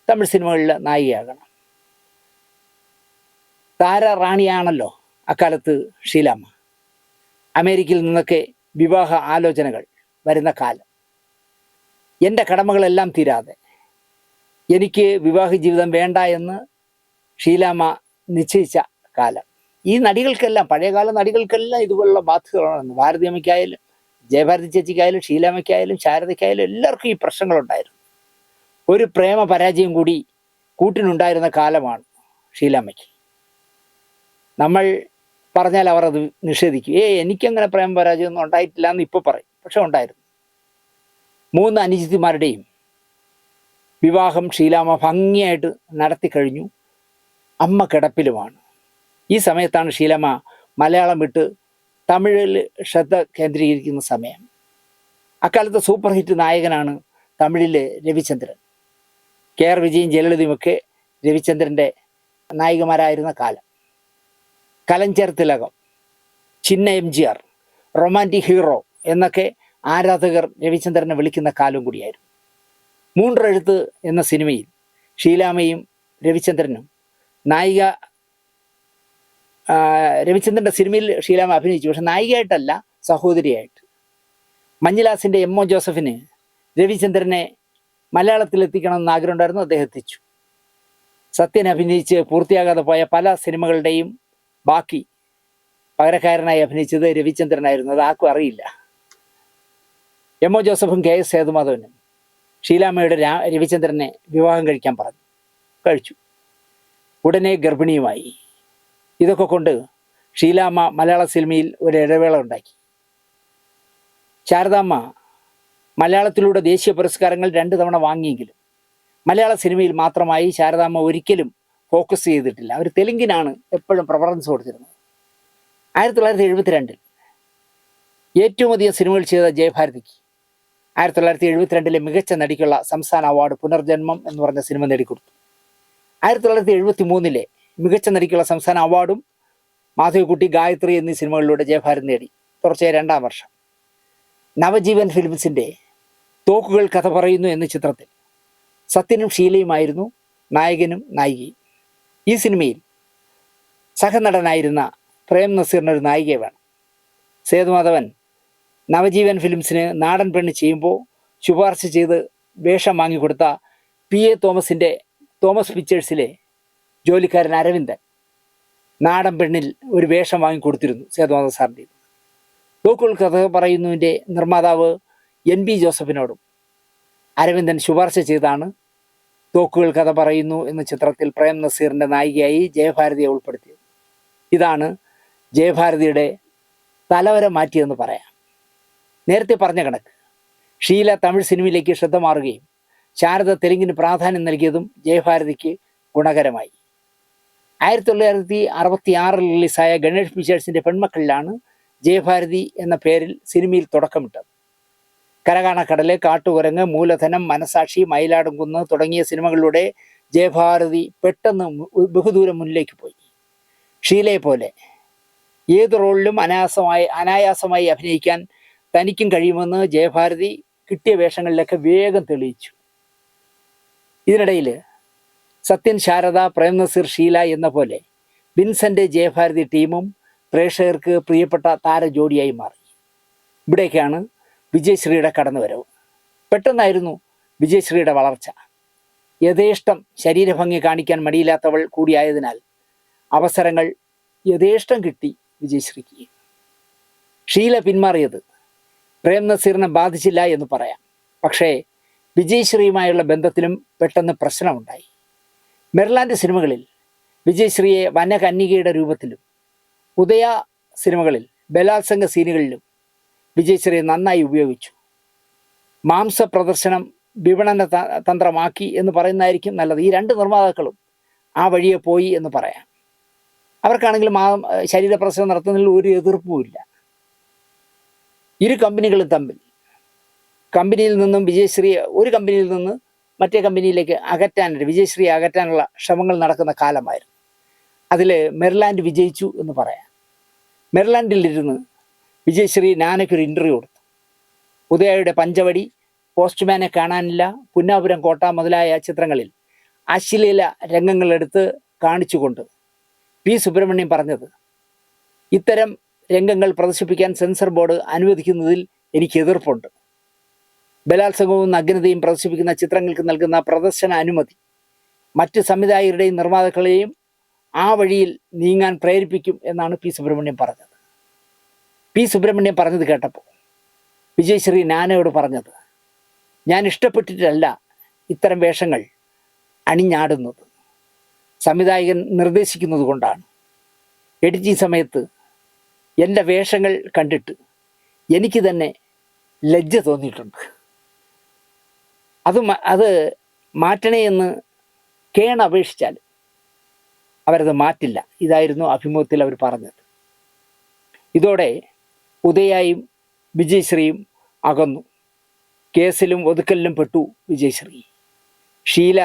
തമിഴ് സിനിമകളിൽ നായികയാകണം. താരറാണിയാണല്ലോ അക്കാലത്ത് ഷീലാമ്മ. അമേരിക്കയിൽ നിന്നൊക്കെ വിവാഹ ആലോചനകൾ വരുന്ന കാലം. എൻ്റെ കടമകളെല്ലാം തീരാതെ എനിക്ക് വിവാഹ ജീവിതം വേണ്ട എന്ന് ഷീലാമ്മ നിശ്ചയിച്ച കാലം. ഈ നടികൾക്കെല്ലാം, പഴയകാല നടികൾക്കെല്ലാം ഇതുപോലുള്ള ബാധ്യതകളാണ്. ഭാരതി അമ്മയ്ക്കായാലും ജയഭാരതി ചേച്ചിക്കായാലും ഷീലാമ്മയ്ക്കായാലും ശാരദയ്ക്കായാലും എല്ലാവർക്കും ഈ പ്രശ്നങ്ങളുണ്ടായിരുന്നു. ഒരു പ്രേമ പരാജയം കൂടി കൂട്ടിനുണ്ടായിരുന്ന കാലമാണ് ഷീലാമ്മയ്ക്ക്. നമ്മൾ പറഞ്ഞാൽ അവർ അത് നിഷേധിക്കും. എനിക്കങ്ങനെ പ്രേമ പരാജയം ഒന്നും ഉണ്ടായിട്ടില്ല എന്ന് ഇപ്പോൾ പറയും. പക്ഷെ ഉണ്ടായിരുന്നു. 3 അനുജിത്തിമാരുടെയും വിവാഹം ഷീലാമ്മ ഭംഗിയായിട്ട് നടത്തി കഴിഞ്ഞു. അമ്മ കിടപ്പിലുമാണ്. ഈ സമയത്താണ് ഷീലാമ്മ മലയാളം വിട്ട് തമിഴിൽ ശ്രദ്ധ കേന്ദ്രീകരിക്കുന്ന സമയം. അക്കാലത്തെ സൂപ്പർ ഹിറ്റ് നായകനാണ് തമിഴിലെ രവിചന്ദ്രൻ. KR വിജയും ജയലളിതയുമൊക്കെ രവിചന്ദ്രൻ്റെ നായികമാരായിരുന്ന കാലം. കലഞ്ചർ തിലകം, ചിന്ന MGR, റൊമാൻറ്റിക് ഹീറോ എന്നൊക്കെ ആരാധകർ രവിചന്ദ്രനെ വിളിക്കുന്ന കാലം കൂടിയായിരുന്നു. 3 എഴുത്ത് എന്ന സിനിമയിൽ ഷീലാമ്മയും രവിചന്ദ്രനും നായിക. രവിചന്ദ്രൻ്റെ സിനിമയിൽ ഷീലാമ്മ അഭിനയിച്ചു, പക്ഷെ നായികയായിട്ടല്ല, സഹോദരിയായിട്ട്. മഞ്ഞിലാസിൻ്റെ MO ജോസഫിന് രവിചന്ദ്രനെ മലയാളത്തിലെത്തിക്കണമെന്ന് ആഗ്രഹം ഉണ്ടായിരുന്നു. അദ്ദേഹം എത്തിച്ചു. സത്യൻ അഭിനയിച്ച് പൂർത്തിയാകാതെ പോയ പല സിനിമകളുടെയും ബാക്കി പകരക്കാരനായി അഭിനയിച്ചത് രവിചന്ദ്രനായിരുന്നു. അത് ആർക്കും അറിയില്ല. MO ജോസഫും KS സേതുമാധവനും ഷീലാമ്മയുടെ രവിചന്ദ്രനെ വിവാഹം കഴിക്കാൻ പറഞ്ഞു. കഴിച്ചു. ഉടനെ ഗർഭിണിയുമായി. ഇതൊക്കെ കൊണ്ട് ഷീലാമ്മ മലയാള സിനിമയിൽ ഒരു ഇടവേള ഉണ്ടാക്കി. ശാരദാമ്മ മലയാളത്തിലൂടെ ദേശീയ പുരസ്കാരങ്ങൾ 2 തവണ വാങ്ങിയെങ്കിലും മലയാള സിനിമയിൽ മാത്രമായി ശാരദാമ്മ ഒരിക്കലും ഫോക്കസ് ചെയ്തിട്ടില്ല. അവർ തെലുങ്കിനാണ് എപ്പോഴും പ്രിഫറൻസ് കൊടുത്തിരുന്നത്. 1972 ഏറ്റവും അധികം സിനിമകൾ ചെയ്ത ജയഭാരതിക്ക് 1972 മികച്ച നടിക്കുള്ള സംസ്ഥാന അവാർഡ് പുനർജന്മം എന്ന് പറഞ്ഞ സിനിമ നേടിക്കൊടുത്തു. 1973 മികച്ച നടിക്കുള്ള സംസ്ഥാന അവാർഡും മാധവിക്കുട്ടി, ഗായത്രി എന്നീ സിനിമകളിലൂടെ ജയഭാരതി നേടി. തുടർച്ചയായ 2ാം വർഷം നവജീവൻ ഫിലിംസിൻ്റെ തോക്കുകൾ കഥ പറയുന്നു എന്ന ചിത്രത്തിൽ സത്യനും ഷീലയുമായിരുന്നു നായകനും നായികയും. ഈ സിനിമയിൽ സഹനടനായിരുന്ന പ്രേം നസീറിനൊരു നായികയെ വേണം. സേതുമാധവൻ നവജീവൻ ഫിലിംസിന് നാടൻ പെണ്ണ് ചെയ്യുമ്പോൾ ശുപാർശ ചെയ്ത് വേഷം വാങ്ങിക്കൊടുത്ത PA തോമസ് പിക്ചേഴ്സിലെ ജോലിക്കാരൻ അരവിന്ദൻ നാടൻ പെണ്ണിൽ ഒരു വേഷം വാങ്ങിക്കൊടുത്തിരുന്നു സേതുമാധവൻ സാറിൻ്റെ. തോക്കുകൾ കഥ പറയുന്നതിൻ്റെ നിർമ്മാതാവ് NB ജോസഫിനോടും അരവിന്ദൻ ശുപാർശ ചെയ്താണ് തോക്കുകൾ കഥ പറയുന്നു എന്ന ചിത്രത്തിൽ പ്രേം നസീറിൻ്റെ നായികയായി ജയഭാരതിയെ ഉൾപ്പെടുത്തിയത്. ഇതാണ് ജയഭാരതിയുടെ തലവര മാറ്റിയെന്ന് പറയാം. നേരത്തെ പറഞ്ഞ കണക്ക് ഷീല തമിഴ് സിനിമയിലേക്ക് ശ്രദ്ധ മാറുകയും ശാരദ തെലുങ്കിന് പ്രാധാന്യം നൽകിയതും ജയഭാരതിക്ക് ഗുണകരമായി. 1966 റിലീസായ ഗണേഷ് പിക്ചേഴ്സിൻ്റെ പെൺമക്കളിലാണ് ജയഭാരതി എന്ന പേരിൽ സിനിമയിൽ തുടക്കമിട്ടത്. കരകാണക്കടല്, കാട്ടുകുരങ്ങ്, മൂലധനം, മനസാക്ഷി, മയിലാടുംകുന്ന് തുടങ്ങിയ സിനിമകളിലൂടെ ജയഭാരതി പെട്ടെന്ന് ബഹുദൂരം മുന്നിലേക്ക് പോയി. ഷീലയെ പോലെ ഏത് റോളിലും അനായാസമായി അഭിനയിക്കാൻ തനിക്കും കഴിയുമെന്ന് ജയഭാരതി കിട്ടിയ വേഷങ്ങളിലൊക്കെ വേഗം തെളിയിച്ചു. ഇതിനിടയിൽ സത്യൻ, ശാരദ, പ്രേം നസീർ, ഷീല എന്ന പോലെ വിൻസെൻ്റ് ജയഭാരതി ടീമും പ്രേക്ഷകർക്ക് പ്രിയപ്പെട്ട താരജോഡിയായി മാറി. ഇവിടേക്കാണ് വിജയശ്രീയുടെ കടന്നുവരവ്. പെട്ടെന്നായിരുന്നു വിജയശ്രീയുടെ വളർച്ച. യഥേഷ്ടം ശരീരഭംഗി കാണിക്കാൻ മടിയില്ലാത്തവൾ കൂടിയായതിനാൽ അവസരങ്ങൾ യഥേഷ്ടം കിട്ടി വിജയശ്രീക്ക്. ഷീല പിന്മാറിയത് പ്രേം നസീറിനെ ബാധിച്ചില്ല എന്ന് പറയാം. പക്ഷേ വിജയശ്രീയുമായുള്ള ബന്ധത്തിലും പെട്ടെന്ന് പ്രശ്നമുണ്ടായി. മെർലാൻഡ് സിനിമകളിൽ വിജയശ്രീയെ വനകന്യകയുടെ രൂപത്തിലും ഉദയ സിനിമകളിൽ ബലാത്സംഗ സീനുകളിലും വിജയശ്രീയെ നന്നായി ഉപയോഗിച്ചു. മാംസ പ്രദർശനം വിപണന തന്ത്രമാക്കി എന്ന് പറയുന്നതായിരിക്കും നല്ലത്. ഈ രണ്ട് നിർമ്മാതാക്കളും ആ വഴിയെ പോയി എന്ന് പറയാം. അവർക്കാണെങ്കിലും ആ ശരീരപ്രദർശനം നടത്തുന്നതിൽ ഒരു എതിർപ്പുമില്ല. ഇരു കമ്പനികളും തമ്മിൽ കമ്പനിയിൽ നിന്നും വിജയശ്രീയെ ഒരു കമ്പനിയിൽ നിന്ന് മറ്റേ കമ്പനിയിലേക്ക് വിജയശ്രീയെ അകറ്റാനുള്ള ശ്രമങ്ങൾ നടക്കുന്ന കാലമായിരുന്നു. അതിൽ മെർലാൻഡ് വിജയിച്ചു എന്ന് പറയാം. മെർലാൻഡിലിരുന്ന് വിജയശ്രീ നാനയ്ക്കൊരു ഇൻ്റർവ്യൂ കൊടുത്തു. ഉദയയുടെ പഞ്ചവടി, പോസ്റ്റ്മാനെ കാണാനില്ല, പുന്നാപുരം കോട്ട മുതലായ ചിത്രങ്ങളിൽ അശ്ലീല രംഗങ്ങളെടുത്ത് കാണിച്ചുകൊണ്ട് പി സുബ്രഹ്മണ്യം പറഞ്ഞത്, ഇത്തരം രംഗങ്ങൾ പ്രദർശിപ്പിക്കാൻ സെൻസർ ബോർഡ് അനുവദിക്കുന്നതിൽ എനിക്ക് എതിർപ്പുണ്ട്. ബലാത്സംഗവും നഗ്നതയും പ്രദർശിപ്പിക്കുന്ന ചിത്രങ്ങൾക്ക് നൽകുന്ന പ്രദർശന അനുമതി മറ്റ് സംവിധായകരുടെയും നിർമ്മാതാക്കളെയും ആ വഴിയിൽ നീങ്ങാൻ പ്രേരിപ്പിക്കും എന്നാണ് പി സുബ്രഹ്മണ്യം പറഞ്ഞത്. പി സുബ്രഹ്മണ്യം പറഞ്ഞത് കേട്ടപ്പോൾ വിജയശ്രീ നാനയോട് പറഞ്ഞത്, ഞാൻ ഇഷ്ടപ്പെട്ടിട്ടല്ല ഇത്തരം വേഷങ്ങൾ അണിഞ്ഞാടുന്നത്, സംവിധായകൻ നിർദ്ദേശിക്കുന്നത് കൊണ്ടാണ്. എഡിറ്റിംഗ് സമയത്ത് എൻ്റെ വേഷങ്ങൾ കണ്ടിട്ട് എനിക്ക് തന്നെ ലജ്ജ തോന്നിയിട്ടുണ്ട്. അത് മാറ്റണേ എന്ന് അപേക്ഷിച്ചാൽ അവരത് മാറ്റില്ല. ഇതായിരുന്നു അഭിമുഖത്തിൽ അവർ പറഞ്ഞത്. ഇതോടെ ഉദയായും വിജയശ്രീയും അകന്നു. കേസിലും ഒതുക്കലിലും പെട്ടു വിജയശ്രീ. ഷീല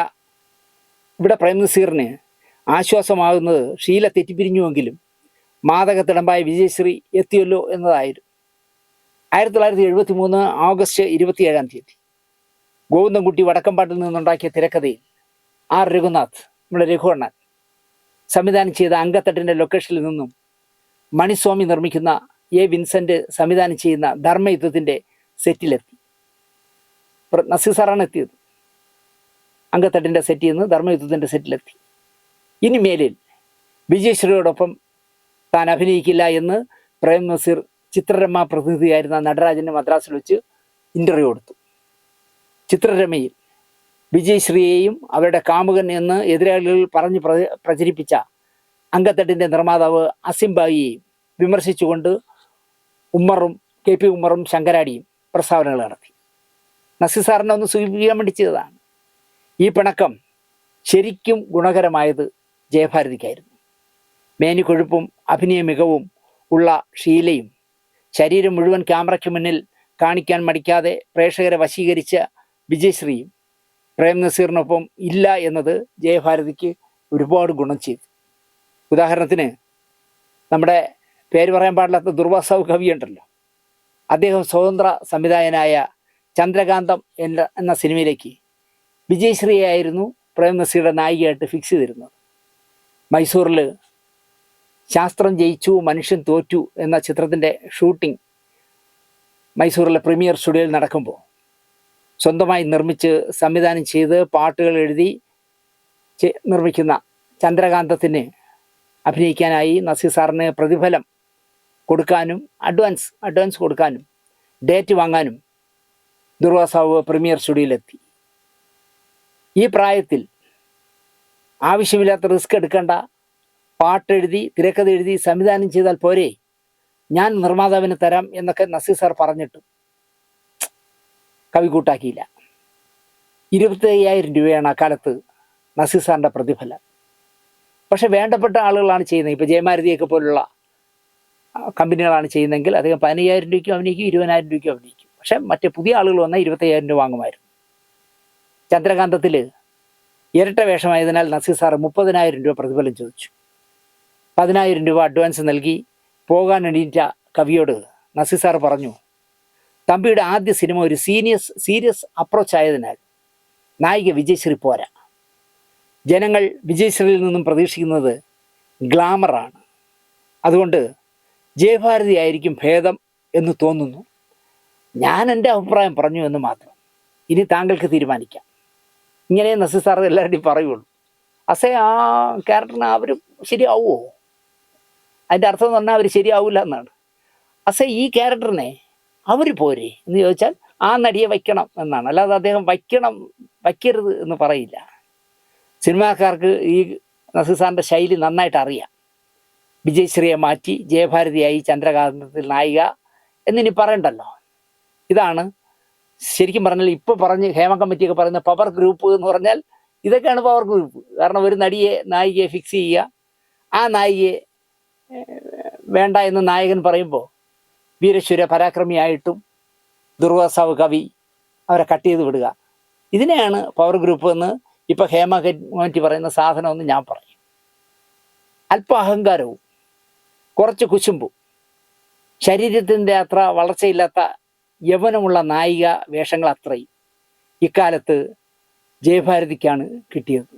ഇവിടെ പ്രേം നസീറിന് ആശ്വാസമാകുന്നത് ഷീല തെറ്റിപ്പിരിഞ്ഞുവെങ്കിലും മാദകത്തിടമ്പായ വിജയശ്രീ എത്തിയല്ലോ എന്നതായിരുന്നു. 1973 ഓഗസ്റ്റ് 27 ഗോവിന്ദൻകുട്ടി വടക്കമ്പാട്ടിൽ നിന്നുണ്ടാക്കിയ തിരക്കഥയിൽ ആർ രഘുനാഥ്, നമ്മുടെ രഘുവണ്ണൻ സംവിധാനം ചെയ്ത അങ്കത്തട്ടിൻ്റെ ലൊക്കേഷനിൽ നിന്നും മണിസ്വാമി നിർമ്മിക്കുന്ന എ വിൻസെൻ്റ് സംവിധാനം ചെയ്യുന്ന ധർമ്മയുദ്ധത്തിൻ്റെ സെറ്റിലെത്തി. നസീർ സാറാണ് എത്തിയത്. അങ്കത്തട്ടിൻ്റെ സെറ്റിൽ നിന്ന് ധർമ്മയുദ്ധത്തിൻ്റെ സെറ്റിലെത്തി. ഇനി മേലിൽ വിജയശ്രീയോടൊപ്പം താൻ അഭിനയിക്കില്ല എന്ന് പ്രേം നസീർ ചിത്രരമ പ്രതിനിധിയായിരുന്ന നടരാജന് മദ്രാസിൽ വെച്ച് ഇൻ്റർവ്യൂ കൊടുത്തു. ചിത്രരമയിൽ വിജയശ്രീയെയും അവരുടെ കാമുകൻ എന്ന് എതിരാളികൾ പറഞ്ഞ് പ്രചരിപ്പിച്ച അങ്കത്തട്ടിൻ്റെ നിർമ്മാതാവ് അസിംബായിയെയും വിമർശിച്ചുകൊണ്ട് KP ഉമ്മറും ശങ്കരാടിയും പ്രസ്താവനകൾ നടത്തി. നസീർ സാറിനെ ഒന്ന് സൂചിപ്പിക്കാൻ വേണ്ടി ചെയ്തതാണ്. ഈ പിണക്കം ശരിക്കും ഗുണകരമായത് ജയഭാരതിക്കായിരുന്നു. മേനിക്കൊഴുപ്പും അഭിനയ മികവും ഉള്ള ഷീലയും ശരീരം മുഴുവൻ ക്യാമറയ്ക്ക് മുന്നിൽ കാണിക്കാൻ മടിക്കാതെ പ്രേക്ഷകരെ വശീകരിച്ച വിജയശ്രീയും പ്രേം നസീറിനൊപ്പം ഇല്ല എന്നത് ജയഭാരതിക്ക് ഒരുപാട് ഗുണം ചെയ്തു. ഉദാഹരണത്തിന് നമ്മുടെ പേര് പറയാൻ പാടില്ലാത്ത ദുർവാസാവ് കവിയുണ്ടല്ലോ, അദ്ദേഹം സ്വതന്ത്ര സംവിധായകനായ ചന്ദ്രകാന്തം എന്ന സിനിമയിലേക്ക് വിജയശ്രീയായിരുന്നു പ്രേം നസീറുടെ നായികയായിട്ട് ഫിക്സ് ചെയ്തിരുന്നത്. മൈസൂറിൽ ശാസ്ത്രം ജയിച്ചു മനുഷ്യൻ തോറ്റു എന്ന ചിത്രത്തിൻ്റെ ഷൂട്ടിംഗ് മൈസൂറിലെ പ്രീമിയർ സ്റ്റുഡിയോയിൽ നടക്കുമ്പോൾ സ്വന്തമായി നിർമ്മിച്ച് സംവിധാനം ചെയ്ത് പാട്ടുകൾ എഴുതി നിർമ്മിക്കുന്ന ചന്ദ്രകാന്തത്തിന് അഭിനയിക്കാനായി നസീർ സാറിന് പ്രതിഫലം കൊടുക്കാനും അഡ്വാൻസ് കൊടുക്കാനും ഡേറ്റ് വാങ്ങാനും ദുർവാസാവ് പ്രീമിയർ സ്റ്റുഡിയോയിലെത്തി. ഈ പ്രായത്തിൽ ആവശ്യമില്ലാത്ത റിസ്ക് എടുക്കേണ്ട, പാട്ടെഴുതി തിരക്കഥ എഴുതി സംവിധാനം ചെയ്താൽ പോരെ, ഞാൻ നിർമ്മാതാവിന് തരാം എന്നൊക്കെ നസീർ സാർ പറഞ്ഞിട്ടും കവി കൂട്ടാക്കിയില്ല. 25,000 രൂപയാണ് അക്കാലത്ത് നസീർ സാറിൻ്റെ പ്രതിഫലം. പക്ഷെ വേണ്ടപ്പെട്ട ആളുകളാണ് ചെയ്യുന്നത്. ഇപ്പോൾ ജയമാരുതിയൊക്കെ പോലുള്ള കമ്പനികളാണ് ചെയ്യുന്നതെങ്കിൽ അദ്ദേഹം 15,000 രൂപയ്ക്കും അഭിനയിക്കും, 20,000 രൂപയ്ക്കും അഭിനയിക്കും. പക്ഷെ മറ്റേ പുതിയ ആളുകൾ വന്നാൽ 25,000 രൂപ വാങ്ങുമായിരുന്നു. ചന്ദ്രകാന്തത്തിൽ ഇരട്ട വേഷമായതിനാൽ നസീർ സാറ് 30,000 രൂപ പ്രതിഫലം ചോദിച്ചു. 10,000 രൂപ അഡ്വാൻസ് നൽകി പോകാൻ എണീറ്റ കവിയോട് നസീർ സാറ് പറഞ്ഞു, തമ്പിയുടെ ആദ്യ സിനിമ ഒരു സീരിയസ് അപ്രോച്ച് ആയതിനാൽ നായിക വിജയശ്രീ പോരാ. ജനങ്ങൾ വിജയശ്രീയിൽ നിന്നും പ്രതീക്ഷിക്കുന്നത് ഗ്ലാമറാണ്. അതുകൊണ്ട് ജയഭാരതി ആയിരിക്കും ഭേദം എന്ന് തോന്നുന്നു. ഞാൻ എൻ്റെ അഭിപ്രായം പറഞ്ഞു എന്ന് മാത്രം. ഇനി താങ്കൾക്ക് തീരുമാനിക്കാം. ഇങ്ങനെ നസീർ സാർ എല്ലാവരുടെയും പറയുള്ളൂ. ആ ക്യാരക്ടറിന് അവർ ശരിയാവുമോ? അതിൻ്റെ അർത്ഥം എന്ന് പറഞ്ഞാൽ അവർ ശരിയാവില്ല എന്നാണ്. ഈ ക്യാരക്ടറിനെ അവർ പോരെ എന്ന് ചോദിച്ചാൽ ആ നടിയെ വയ്ക്കണം എന്നാണ്. അല്ലാതെ അദ്ദേഹം വയ്ക്കരുത് എന്ന് പറയില്ല. സിനിമാക്കാർക്ക് ഈ നസീർ സാറിൻ്റെ ശൈലി നന്നായിട്ട് അറിയാം. വിജയശ്രീയെ മാറ്റി ജയഭാരതിയായി ചന്ദ്രകാന്തത്തിൽ നായിക എന്നിനി പറയണ്ടല്ലോ. ഇതാണ് ശരിക്കും പറഞ്ഞാൽ ഇപ്പോൾ പറഞ്ഞ് ഹേമ കമ്മിറ്റിയൊക്കെ പറയുന്ന പവർ ഗ്രൂപ്പ് എന്ന് പറഞ്ഞാൽ ഇതൊക്കെയാണ് പവർ ഗ്രൂപ്പ്. കാരണം ഒരു നായികയെ ഫിക്സ് ചെയ്യുക, ആ നായികയെ വേണ്ട എന്ന് നായകൻ പറയുമ്പോൾ വീരശൂര പരാക്രമിയായിട്ടും ദുർവാസാവ് കവി അവരെ കട്ട് ചെയ്ത് വിടുക. ഇതിനെയാണ് പവർ ഗ്രൂപ്പ് എന്ന് ഇപ്പോൾ ഹേമ കമ്മിറ്റി പറയുന്ന സാധനമെന്ന് ഞാൻ പറയും. അല്പ അഹങ്കാരവും കുറച്ച് കുശുമ്പും ശരീരത്തിൻ്റെ അത്ര വളർച്ചയില്ലാത്ത യൗവനമുള്ള നായിക വേഷങ്ങൾ അത്രയും ഇക്കാലത്ത് ജയഭാരതിക്കാണ് കിട്ടിയത്.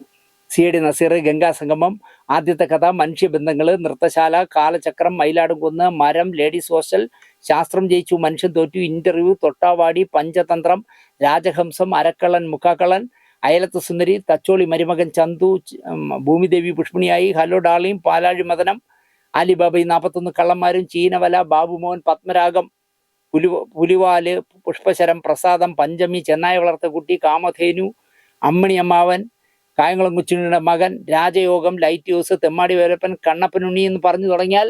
CID നസീർ, ഗംഗാസംഗമം, ആദ്യത്തെ കഥ, മനുഷ്യബന്ധങ്ങൾ, നൃത്തശാല, കാലചക്രം, മയിലാടുംകുന്ന്, മരം, ലേഡീസ് ഹോസ്റ്റൽ, ശാസ്ത്രം ജയിച്ചു മനുഷ്യൻ തോറ്റു, ഇന്റർവ്യൂ, തൊട്ടാവാടി, പഞ്ചതന്ത്രം, രാജഹംസം, അരക്കള്ളൻ, മുക്കാക്കള്ളൻ, അയലത്ത് സുന്ദരി, തച്ചോളി മരുമകൻ ചന്തു, ഭൂമിദേവി പുഷ്പിണിയായി, ഹലോ ഡാർലിംഗ്, പാലാഴി മദനം, അലിബാബയും 41 കള്ളന്മാരും, ചീനവല, ബാബുമോൻ, പത്മരാഗം, പുലിവാല്, പുഷ്പശരം, പ്രസാദം, പഞ്ചമി, ചെന്നായ വളർത്തക്കുട്ടി, കാമധേനു, അമ്മണി അമ്മാവൻ, കായംകുളം കൊച്ചുണ്ണിയുടെ മകൻ, രാജയോഗം, ലൈറ്റ് ഹൗസ്, തെമ്മാടി വേലപ്പൻ, കണ്ണപ്പനുണ്ണി എന്ന് പറഞ്ഞു തുടങ്ങിയാൽ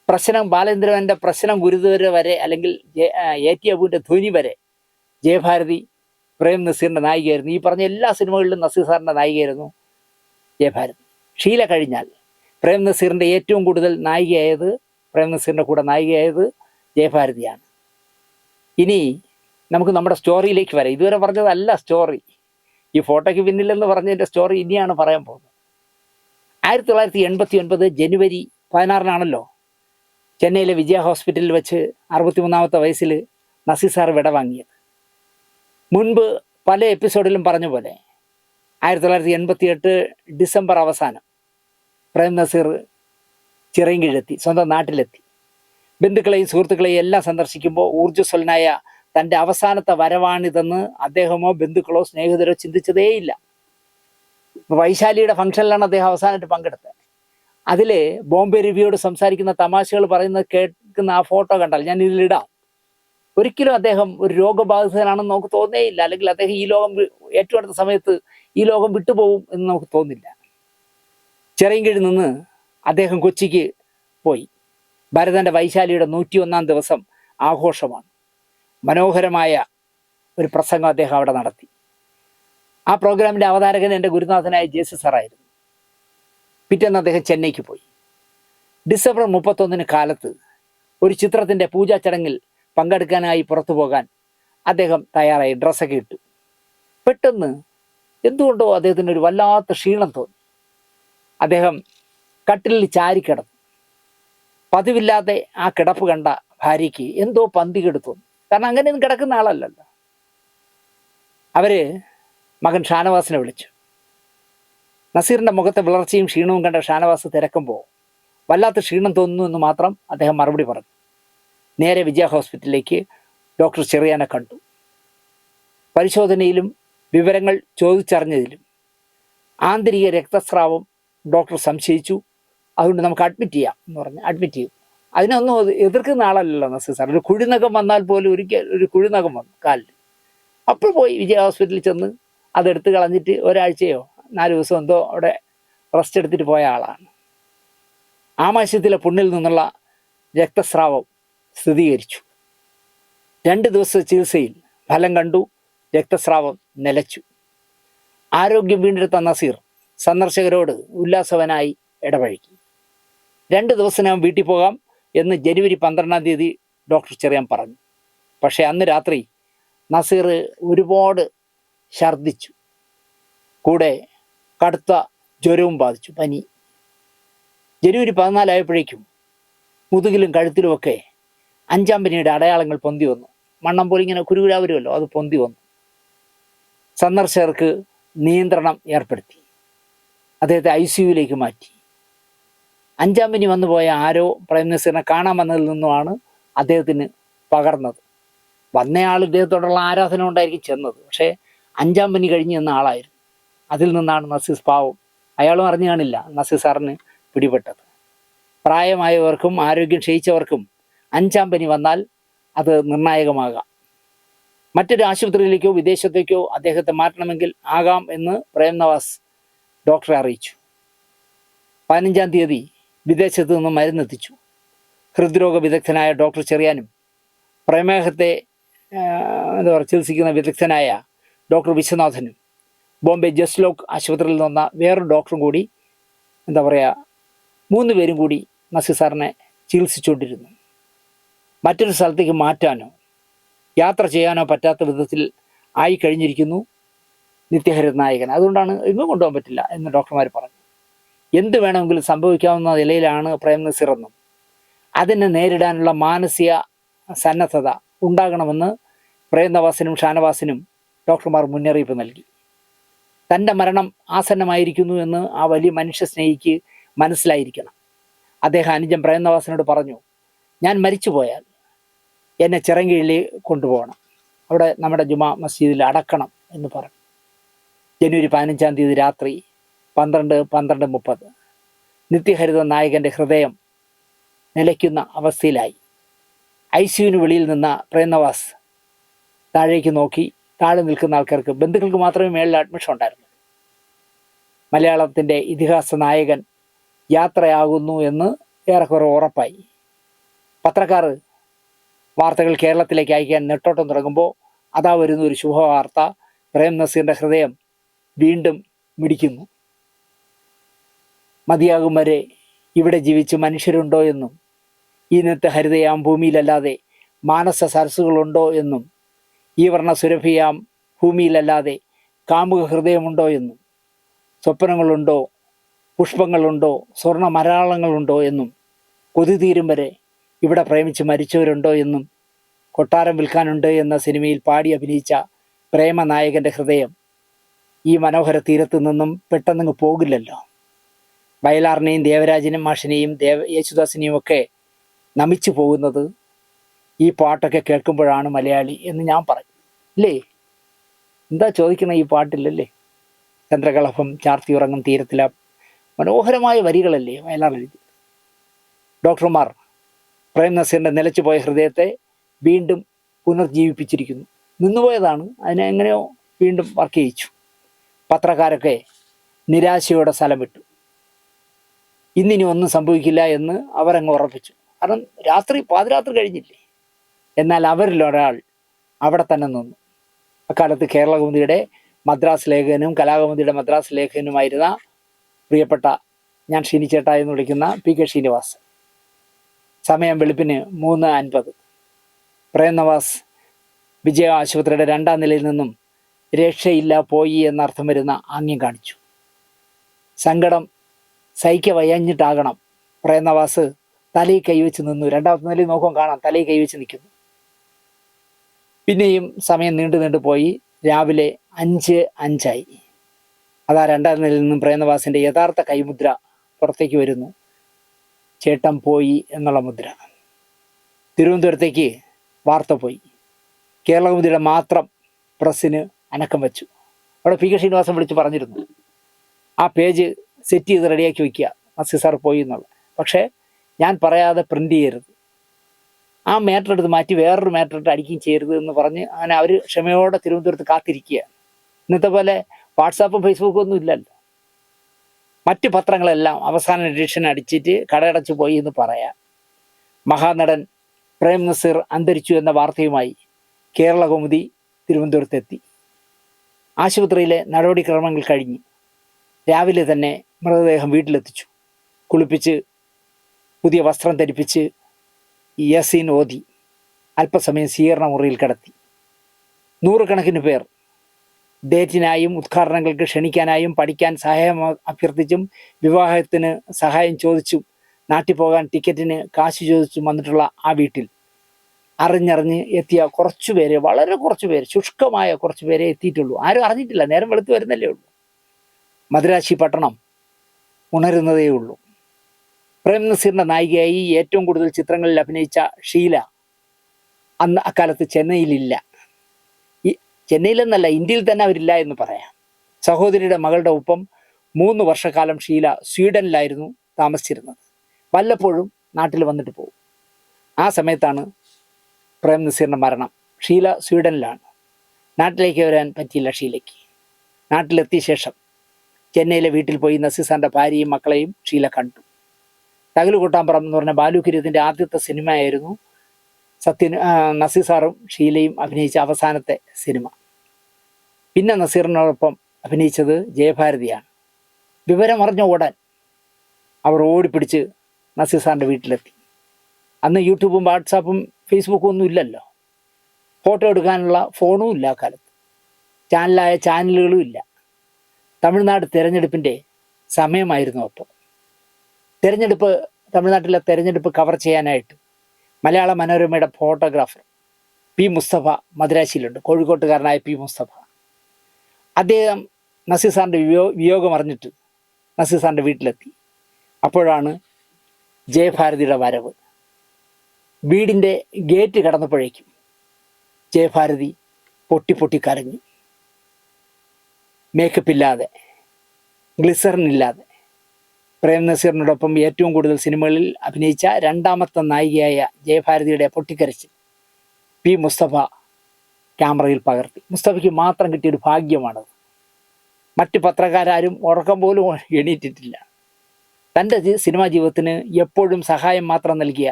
പ്രശ്നം ബാലേന്ദ്രവൻ്റെ പ്രശ്നം ഗുരുതര വരെ, അല്ലെങ്കിൽ AT അബുവിൻ്റെ ധ്വനി വരെ ജയഭാരതി പ്രേം നസീറിൻ്റെ നായികയായിരുന്നു. ഈ പറഞ്ഞ എല്ലാ സിനിമകളിലും നസീർ സാറിൻ്റെ നായികയായിരുന്നു ജയഭാരതി. ഷീല കഴിഞ്ഞാൽ പ്രേം നസീറിൻ്റെ ഏറ്റവും കൂടുതൽ നായികയായത്, പ്രേം നസീറിൻ്റെ കൂടെ നായികയായത് ജയഭാരതിയാണ്. ഇനി നമുക്ക് നമ്മുടെ സ്റ്റോറിയിലേക്ക് വരാം. ഇതുവരെ പറഞ്ഞതല്ല സ്റ്റോറി. ഈ ഫോട്ടോയ്ക്ക് പിന്നിലെന്ന് പറഞ്ഞതിൻ്റെ സ്റ്റോറി ഇനിയാണ് പറയാൻ പോകുന്നത്. 1989 ജനുവരി 16 ചെന്നൈയിലെ വിജയ ഹോസ്പിറ്റലിൽ വെച്ച് 63ാമത്തെ വയസ്സിൽ നസീർ സാർ വിടവാങ്ങിയത്. മുൻപ് പല എപ്പിസോഡിലും പറഞ്ഞ പോലെ 1988 ഡിസംബർ അവസാനം പ്രേം നസീർ ചിറയൻകീഴെത്തി, സ്വന്തം നാട്ടിലെത്തി. ബന്ധുക്കളെയും സുഹൃത്തുക്കളെയും എല്ലാം സന്ദർശിക്കുമ്പോൾ ഊർജ്ജസ്വലനായ തൻ്റെ അവസാനത്തെ വരവാണിതെന്ന് അദ്ദേഹമോ ബന്ധുക്കളോ സ്നേഹിതരോ ചിന്തിച്ചതേയില്ല. വൈശാലിയുടെ ഫംഗ്ഷനിലാണ് അദ്ദേഹം അവസാനമായിട്ട് പങ്കെടുത്തത്. അതിൽ ബോംബെ റിവ്യൂയോട് സംസാരിക്കുന്ന തമാശകൾ പറയുന്നത് കേൾക്കുന്ന ആ ഫോട്ടോ കണ്ടാൽ ഞാൻ ഇതിലിടാം. ഒരിക്കലും അദ്ദേഹം ഒരു രോഗബാധിതനാണെന്ന് നമുക്ക് തോന്നേയില്ല. അല്ലെങ്കിൽ അദ്ദേഹം ഈ ലോകം ഏറ്റവും അടുത്ത സമയത്ത് ഈ ലോകം വിട്ടുപോകും എന്ന് നമുക്ക് തോന്നില്ല. ചിറയൻകീഴിൽ നിന്ന് അദ്ദേഹം കൊച്ചിക്ക് പോയി. ഭരതൻ്റെ വൈശാലിയുടെ 101ാം ദിവസം ആഘോഷമാണ്. മനോഹരമായ ഒരു പ്രസംഗം അദ്ദേഹം അവിടെ നടത്തി. ആ പ്രോഗ്രാമിൻ്റെ അവതാരകൻ എൻ്റെ ഗുരുനാഥനായ JC സാറായിരുന്നു. പിറ്റേന്ന് അദ്ദേഹം ചെന്നൈക്ക് പോയി. ഡിസംബർ 31 കാലത്ത് ഒരു ചിത്രത്തിൻ്റെ പൂജാ ചടങ്ങിൽ പങ്കെടുക്കാനായി പുറത്തു പോകാൻ അദ്ദേഹം തയ്യാറായി. ഡ്രസ്സൊക്കെ ഇട്ടു. പെട്ടെന്ന് എന്തുകൊണ്ടോ അദ്ദേഹത്തിന് ഒരു വല്ലാത്ത ക്ഷീണം തോന്നി. അദ്ദേഹം കട്ടിലിൽ ചാരിക്കിടന്നു. പതിവില്ലാതെ ആ കിടപ്പ് കണ്ട ഭാര്യയ്ക്ക് എന്തോ പന്തികേട് തോന്നി. കാരണം അങ്ങനെയൊന്നും കിടക്കുന്ന ആളല്ലല്ലോ. അവര് മകൻ ഷാനവാസിനെ വിളിച്ചു. നസീറിൻ്റെ മുഖത്തെ വിളർച്ചയും ക്ഷീണവും കണ്ട ഷാനവാസ് തിരക്കുമ്പോൾ വല്ലാത്ത ക്ഷീണം തോന്നുന്നു എന്ന് മാത്രം അദ്ദേഹം മറുപടി പറഞ്ഞു. നേരെ വിജയ ഹോസ്പിറ്റലിലേക്ക് ഡോക്ടർ ചെറിയാനെ കണ്ടു. പരിശോധനയിലും വിവരങ്ങൾ ചോദിച്ചറിഞ്ഞതിലും ആന്തരിക രക്തസ്രാവം ഡോക്ടർ സംശയിച്ചു. അതുകൊണ്ട് നമുക്ക് അഡ്മിറ്റ് ചെയ്യാം എന്ന് പറഞ്ഞ് അഡ്മിറ്റ് ചെയ്തു. അതിനൊന്നും എതിർക്കുന്ന ആളല്ലല്ലോ നസീർ സാർ. ഒരു കുഴിനകം വന്നാൽ പോലും ഒരു കുഴിനകം വന്നു കാലിൽ. അപ്പോൾ പോയി വിജയ ഹോസ്പിറ്റലിൽ ചെന്ന് അതെടുത്ത് കളഞ്ഞിട്ട് ഒരാഴ്ചയോ 4 ദിവസം എന്തോ അവിടെ റെസ്റ്റ് എടുത്തിട്ട് പോയ ആളാണ്. ആമാശയത്തിലെ പുണ്ണിൽ നിന്നുള്ള രക്തസ്രാവം സ്ഥിരീകരിച്ചു. 2 ദിവസത്തെ ചികിത്സയിൽ ഫലം കണ്ടു. രക്തസ്രാവം നിലച്ചു. ആരോഗ്യം വീണ്ടെടുത്ത നസീർ സന്ദർശകരോട് ഉല്ലാസവനായി ഇടപഴകി. 2 ദിവസത്തിനകം വീട്ടിൽ പോകാം എന്ന് ജനുവരി 12-ാം തീയതി ഡോക്ടർ ചെറിയാൻ പറഞ്ഞു. പക്ഷേ അന്ന് രാത്രി നസീർ ഒരുപാട് ഛർദ്ദിച്ചു. കൂടെ കടുത്ത ജ്വരവും ബാധിച്ചു, പനി. ജനുവരി 14 ആയപ്പോഴേക്കും മുതുകിലും കഴുത്തിലുമൊക്കെ 5-ാം പനിയുടെ അടയാളങ്ങൾ പൊന്തി വന്നു. മണ്ണം പോലെ ഇങ്ങനെ കുരുകുരാ വരുമല്ലോ, അത് പൊന്തി വന്നു. സന്ദർശകർക്ക് നിയന്ത്രണം ഏർപ്പെടുത്തി. അദ്ദേഹത്തെ ICUവിലേക്ക് മാറ്റി. 5-ാം പനി വന്നുപോയ ആരോ പ്രേം നസീറിനെ കാണാൻ വന്നതിൽ നിന്നുമാണ് അദ്ദേഹത്തിന് പകർന്നത്. വന്നയാൾ ഇദ്ദേഹത്തോടുള്ള ആരാധന കൊണ്ടായിരിക്കും ചെന്നത്. പക്ഷേ 5-ാം പനി കഴിഞ്ഞ് ചെന്ന ആളായിരുന്നു. അതിൽ നിന്നാണ് നസീർ പാവം, അയാളും അറിഞ്ഞു കാണില്ല, നസീർ സാറിന് പിടിപെട്ടത്. പ്രായമായവർക്കും ആരോഗ്യം ക്ഷയിച്ചവർക്കും 5-ാം പനി വന്നാൽ അത് നിർണായകമാകാം. മറ്റൊരു ആശുപത്രിയിലേക്കോ വിദേശത്തേക്കോ അദ്ദേഹത്തെ മാറ്റണമെങ്കിൽ ആകാം എന്ന് പ്രേം നവാസ് ഡോക്ടറെ അറിയിച്ചു. 15-ാം തീയതി വിദേശത്ത് നിന്ന് മരുന്നെത്തിച്ചു. ഹൃദ്രോഗ വിദഗ്ധനായ ഡോക്ടർ ചെറിയാനും പ്രമേഹത്തെ ചികിത്സിക്കുന്ന വിദഗ്ധനായ ഡോക്ടർ വിശ്വനാഥനും ബോംബെ ജസ്ലോക്ക് ആശുപത്രിയിൽ നിന്ന വേറൊരു ഡോക്ടറും കൂടി 3 പേരും കൂടി നസീർ സാറിനെ ചികിത്സിച്ചുകൊണ്ടിരുന്നു. മറ്റൊരു സ്ഥലത്തേക്ക് മാറ്റാനോ യാത്ര ചെയ്യാനോ പറ്റാത്ത വിധത്തിൽ ആയി കഴിഞ്ഞിരിക്കുന്നു നിത്യഹരിത നായകൻ. അതുകൊണ്ടാണ് എങ്ങും കൊണ്ടുപോകാൻ പറ്റില്ല എന്ന് ഡോക്ടർമാർ പറഞ്ഞു. എന്ത് വേണമെങ്കിലും സംഭവിക്കാവുന്ന നിലയിലാണ് പ്രേം നസീർ എന്നും അതിനെ നേരിടാനുള്ള മാനസിക സന്നദ്ധത ഉണ്ടാകണമെന്ന് പ്രേം നവാസിനും ഷാനവാസിനും ഡോക്ടർമാർ മുന്നറിയിപ്പ് നൽകി. തൻ്റെ മരണം ആസന്നമായിരിക്കുന്നു എന്ന് ആ വലിയ മനുഷ്യ സ്നേഹിക്ക് മനസ്സിലായിരിക്കണം. അദ്ദേഹം അനുജൻ പ്രേം നവാസിനോട് പറഞ്ഞു, ഞാൻ മരിച്ചു പോയാൽ എന്നെ ചിറങ്കീഴിൽ കൊണ്ടുപോകണം, അവിടെ നമ്മുടെ ജുമാ മസ്ജിദിൽ അടക്കണം എന്ന് പറഞ്ഞു. ജനുവരി 15-ാം തീയതി രാത്രി 12:30 നിത്യഹരിത നായകൻ്റെ ഹൃദയം നിലയ്ക്കുന്ന അവസ്ഥയിലായി. ICUവിന് വെളിയിൽ നിന്ന പ്രേം നവാസ് താഴേക്ക് നോക്കി. താഴെ നിൽക്കുന്ന ആൾക്കാർക്ക്, ബന്ധുക്കൾക്ക് മാത്രമേ മേളിൽ അഡ്മിഷൻ ഉണ്ടായിരുന്നു. മലയാളത്തിൻ്റെ ഇതിഹാസ നായകൻ യാത്രയാകുന്നു എന്ന് ഏറെക്കുറെ ഉറപ്പായി. പത്രക്കാർ വാർത്തകൾ കേരളത്തിലേക്ക് അയക്കാൻ നെട്ടോട്ടം തുടങ്ങുമ്പോൾ അതാ വരുന്ന ഒരു ശുഭവാർത്ത. പ്രേം നസീറിൻ്റെ ഹൃദയം വീണ്ടും മിടിക്കുന്നു. മതിയാകും വരെ ഇവിടെ ജീവിച്ച് മനുഷ്യരുണ്ടോ എന്നും ഈ നിത്യഹരിതയാം ഭൂമിയിലല്ലാതെ മാനസ സരസ്സുകളുണ്ടോ എന്നും ഈ വർണ്ണസുരഭിയാം ഭൂമിയിലല്ലാതെ കാമുക ഹൃദയമുണ്ടോ എന്നും സ്വപ്നങ്ങളുണ്ടോ, പുഷ്പങ്ങളുണ്ടോ, സ്വർണ്ണ മലയാളങ്ങളുണ്ടോ എന്നും കൊതി തീരും വരെ ഇവിടെ പ്രേമിച്ച് മരിച്ചവരുണ്ടോ എന്നും കൊട്ടാരം വിൽക്കാനുണ്ട് എന്ന സിനിമയിൽ പാടി അഭിനയിച്ച പ്രേമനായകൻ്റെ ഹൃദയം ഈ മനോഹര തീരത്തു നിന്നും പെട്ടെന്നങ്ങ് പോകില്ലല്ലോ. വയലാറിനെയും ദേവരാജനും മാഷിനെയും യേശുദാസിനെയും ഒക്കെ നമിച്ചു പോകുന്നത് ഈ പാട്ടൊക്കെ കേൾക്കുമ്പോഴാണ് മലയാളി എന്ന് ഞാൻ പറയും. ഇല്ലേ? എന്താ ചോദിക്കണം, ഈ പാട്ടില്ലല്ലേ? ചന്ദ്രകളഭം ചാർത്തിയുറങ്ങും തീരത്തില മനോഹരമായ വരികളല്ലേ വയലാർ എഴുതി. ഡോക്ടർമാർ പ്രേം നസീറിൻ്റെ നിലച്ചുപോയ ഹൃദയത്തെ വീണ്ടും പുനർജീവിപ്പിച്ചിരിക്കുന്നു. നിന്നുപോയതാണ്, അതിനെ എങ്ങനെയോ വീണ്ടും വർക്ക് ചെയ്യിച്ചു. പത്രക്കാരൊക്കെ നിരാശയോടെ സ്ഥലം വിട്ടു. ഇന്നിനി ഒന്നും സംഭവിക്കില്ല എന്ന് അവരങ്ങ് ഉറപ്പിച്ചു. കാരണം പാതിരാത്രി കഴിഞ്ഞില്ലേ. എന്നാൽ അവരിലൊരാൾ അവിടെ തന്നെ നിന്നു. അക്കാലത്ത് കേരളകൗമുദിയുടെ മദ്രാസ് ലേഖകനും കലാകൗമുദിയുടെ മദ്രാസ് ലേഖകനുമായിരുന്ന പ്രിയപ്പെട്ട, ഞാൻ ഷീനിച്ചേട്ട എന്ന് വിളിക്കുന്ന PK ശ്രീനിവാസ്. സമയം വെളുപ്പിന് 3:50. പ്രേം നവാസ് വിജയ ആശുപത്രിയുടെ 2-ാം നിലയിൽ നിന്നും രക്ഷയില്ല പോയി എന്നർത്ഥം വരുന്ന ആംഗ്യം കാണിച്ചു. സങ്കടം സഹിക്ക വയ്യാഞ്ഞിട്ടാകണം പ്രേം നവാസ് തലയിൽ കൈവച്ച് നിന്നു. 2ാമത്തെ നിലയിൽ നോക്കുമ്പോൾ കാണാം തലയിൽ കൈവച്ച് നിൽക്കുന്നു. പിന്നെയും സമയം നീണ്ടു പോയി. രാവിലെ 5:05. അതാ 2ാം നിലയിൽ നിന്നും പ്രേം നവാസിൻ്റെ യഥാർത്ഥ കൈമുദ്ര പുറത്തേക്ക് വരുന്നു. ചേട്ടൻ പോയി എന്നുള്ള മുദ്ര. തിരുവനന്തപുരത്തേക്ക് വാർത്ത പോയി. കേരളകൗമുദിയുടെ മാത്രം പ്രസ്സിന് അനക്കം വെച്ചു. അവിടെ PK ശ്രീനിവാസൻ വിളിച്ച് പറഞ്ഞിരുന്നു, ആ പേജ് സെറ്റ് ചെയ്ത് റെഡിയാക്കി വയ്ക്കുക, നസീർ സാർ പോയി എന്നുള്ളത്. പക്ഷേ ഞാൻ പറയാതെ പ്രിൻ്റ് ചെയ്യരുത്, ആ മാറ്റർ എടുത്ത് മാറ്റി വേറൊരു മാറ്റർ ഇട്ട് അടിക്കുകയും ചെയ്യരുത് എന്ന് പറഞ്ഞ് അങ്ങനെ അവർ ക്ഷമയോടെ തിരുവനന്തപുരത്ത് കാത്തിരിക്കുകയാണ്. ഇന്നത്തെ പോലെ വാട്സാപ്പും ഫേസ്ബുക്കും ഒന്നും ഇല്ലല്ലോ. മറ്റ് പത്രങ്ങളെല്ലാം അവസാന എഡിഷൻ അടിച്ചിട്ട് കടയടച്ചു പോയി എന്ന് പറയാം. മഹാനടൻ പ്രേം നസീർ അന്തരിച്ചു എന്ന വാർത്തയുമായി കേരളകൗമുദി തിരുവനന്തപുരത്തെത്തി. ആശുപത്രിയിലെ നടപടിക്രമങ്ങൾ കഴിഞ്ഞ് രാവിലെ തന്നെ മൃതദേഹം വീട്ടിലെത്തിച്ചു. കുളിപ്പിച്ച് പുതിയ വസ്ത്രം ധരിപ്പിച്ച് യാസീൻ ഓതി അല്പസമയം സ്വീകരണ മുറിയിൽ കിടത്തി. നൂറുകണക്കിന് പേർ ഡേറ്റിനായും ഉദ്ഘാടനങ്ങൾക്ക് ക്ഷണിക്കാനായും പഠിക്കാൻ സഹായം അഭ്യർത്ഥിച്ചും വിവാഹത്തിന് സഹായം ചോദിച്ചും നാട്ടിൽ പോകാൻ ടിക്കറ്റിന് കാശ് ചോദിച്ചും വന്നിട്ടുള്ള ആ വീട്ടിൽ അറിഞ്ഞറിഞ്ഞ് എത്തിയ കുറച്ചു പേര്, വളരെ കുറച്ചു പേര്, ശുഷ്കമായ കുറച്ചു പേരെ എത്തിയിട്ടുള്ളൂ. ആരും അറിഞ്ഞിട്ടില്ല, നേരം വെളുത്ത് വരുന്നല്ലേ ഉള്ളൂ. മദിരാശി പട്ടണം ഉണരുന്നതേ ഉള്ളൂ. പ്രേം നസീറിൻ്റെ നായികയായി ഏറ്റവും കൂടുതൽ ചിത്രങ്ങളിൽ അഭിനയിച്ച ഷീല അന്ന് അക്കാലത്ത് ചെന്നൈയിലില്ല. ചെന്നൈയിലെന്നല്ല, ഇന്ത്യയിൽ തന്നെ അവരില്ല എന്ന് പറയാം. സഹോദരിയുടെ മകളുടെ ഒപ്പം 3 വർഷക്കാലം ഷീല സ്വീഡനിലായിരുന്നു താമസിച്ചിരുന്നത്. വല്ലപ്പോഴും നാട്ടിൽ വന്നിട്ട് പോകും. ആ സമയത്താണ് പ്രേം നസീറിൻ്റെ മരണം. ഷീല സ്വീഡനിലാണ്. നാട്ടിലേക്ക് വരാൻ പറ്റിയില്ല ഷീലയ്ക്ക്. നാട്ടിലെത്തിയ ശേഷം ചെന്നൈയിലെ വീട്ടിൽ പോയി നസീർ സാറിൻ്റെ ഭാര്യയും മക്കളെയും ഷീല കണ്ടു. തകലു കൂട്ടാമ്പുറം എന്ന് പറഞ്ഞ ബാലു കിരീടത്തിൻ്റെ ആദ്യത്തെ സിനിമയായിരുന്നു നസീർ സാറും ഷീലയും അഭിനയിച്ച അവസാനത്തെ സിനിമ. പിന്നെ നസീറിനോടൊപ്പം അഭിനയിച്ചത് ജയഭാരതിയാണ്. വിവരമറിഞ്ഞ ഉടൻ അവർ ഓടിപ്പിടിച്ച് നസീർ സാറിൻ്റെ വീട്ടിലെത്തി. അന്ന് യൂട്യൂബും വാട്സാപ്പും ഫേസ്ബുക്കും ഒന്നും ഇല്ലല്ലോ. ഫോട്ടോ എടുക്കാനുള്ള ഫോണും ഇല്ല ആ കാലത്ത്. ചാനലുകളും ഇല്ല. തമിഴ്നാട് തിരഞ്ഞെടുപ്പിൻ്റെ സമയമായിരുന്നു അപ്പോൾ. തമിഴ്നാട്ടിലെ തിരഞ്ഞെടുപ്പ് കവർ ചെയ്യാനായിട്ട് മലയാള മനോരമയുടെ ഫോട്ടോഗ്രാഫർ പി മുസ്തഫ മദ്രാശിയിലുണ്ട്. കോഴിക്കോട്ടുകാരനായ പി മുസ്തഫ. അദ്ദേഹം നസീർ സാറിൻ്റെ വിയോഗം അറിഞ്ഞിട്ട് നസീർ സാറിൻ്റെ വീട്ടിലെത്തി. അപ്പോഴാണ് ജയഭാരതിയുടെ വരവ്. വീടിൻ്റെ ഗേറ്റ് കടന്നപ്പോഴേക്കും ജയഭാരതി പൊട്ടി കരഞ്ഞു. മേക്കപ്പില്ലാതെ, ഗ്ലിസറിനില്ലാതെ പ്രേം നസീറിനോടൊപ്പം ഏറ്റവും കൂടുതൽ സിനിമകളിൽ അഭിനയിച്ച രണ്ടാമത്തെ നായികയായ ജയഭാരതിയുടെ പൊട്ടിക്കരച്ചിൽ പി മുസ്തഫ ക്യാമറയിൽ പകർത്തി. മുസ്തഫയ്ക്ക് മാത്രം കിട്ടിയൊരു ഭാഗ്യമാണത്. മറ്റ് പത്രക്കാരും ഉറക്കം പോലും എണീറ്റിട്ടില്ല. തൻ്റെ സിനിമാ ജീവിതത്തിന് എപ്പോഴും സഹായം മാത്രം നൽകിയ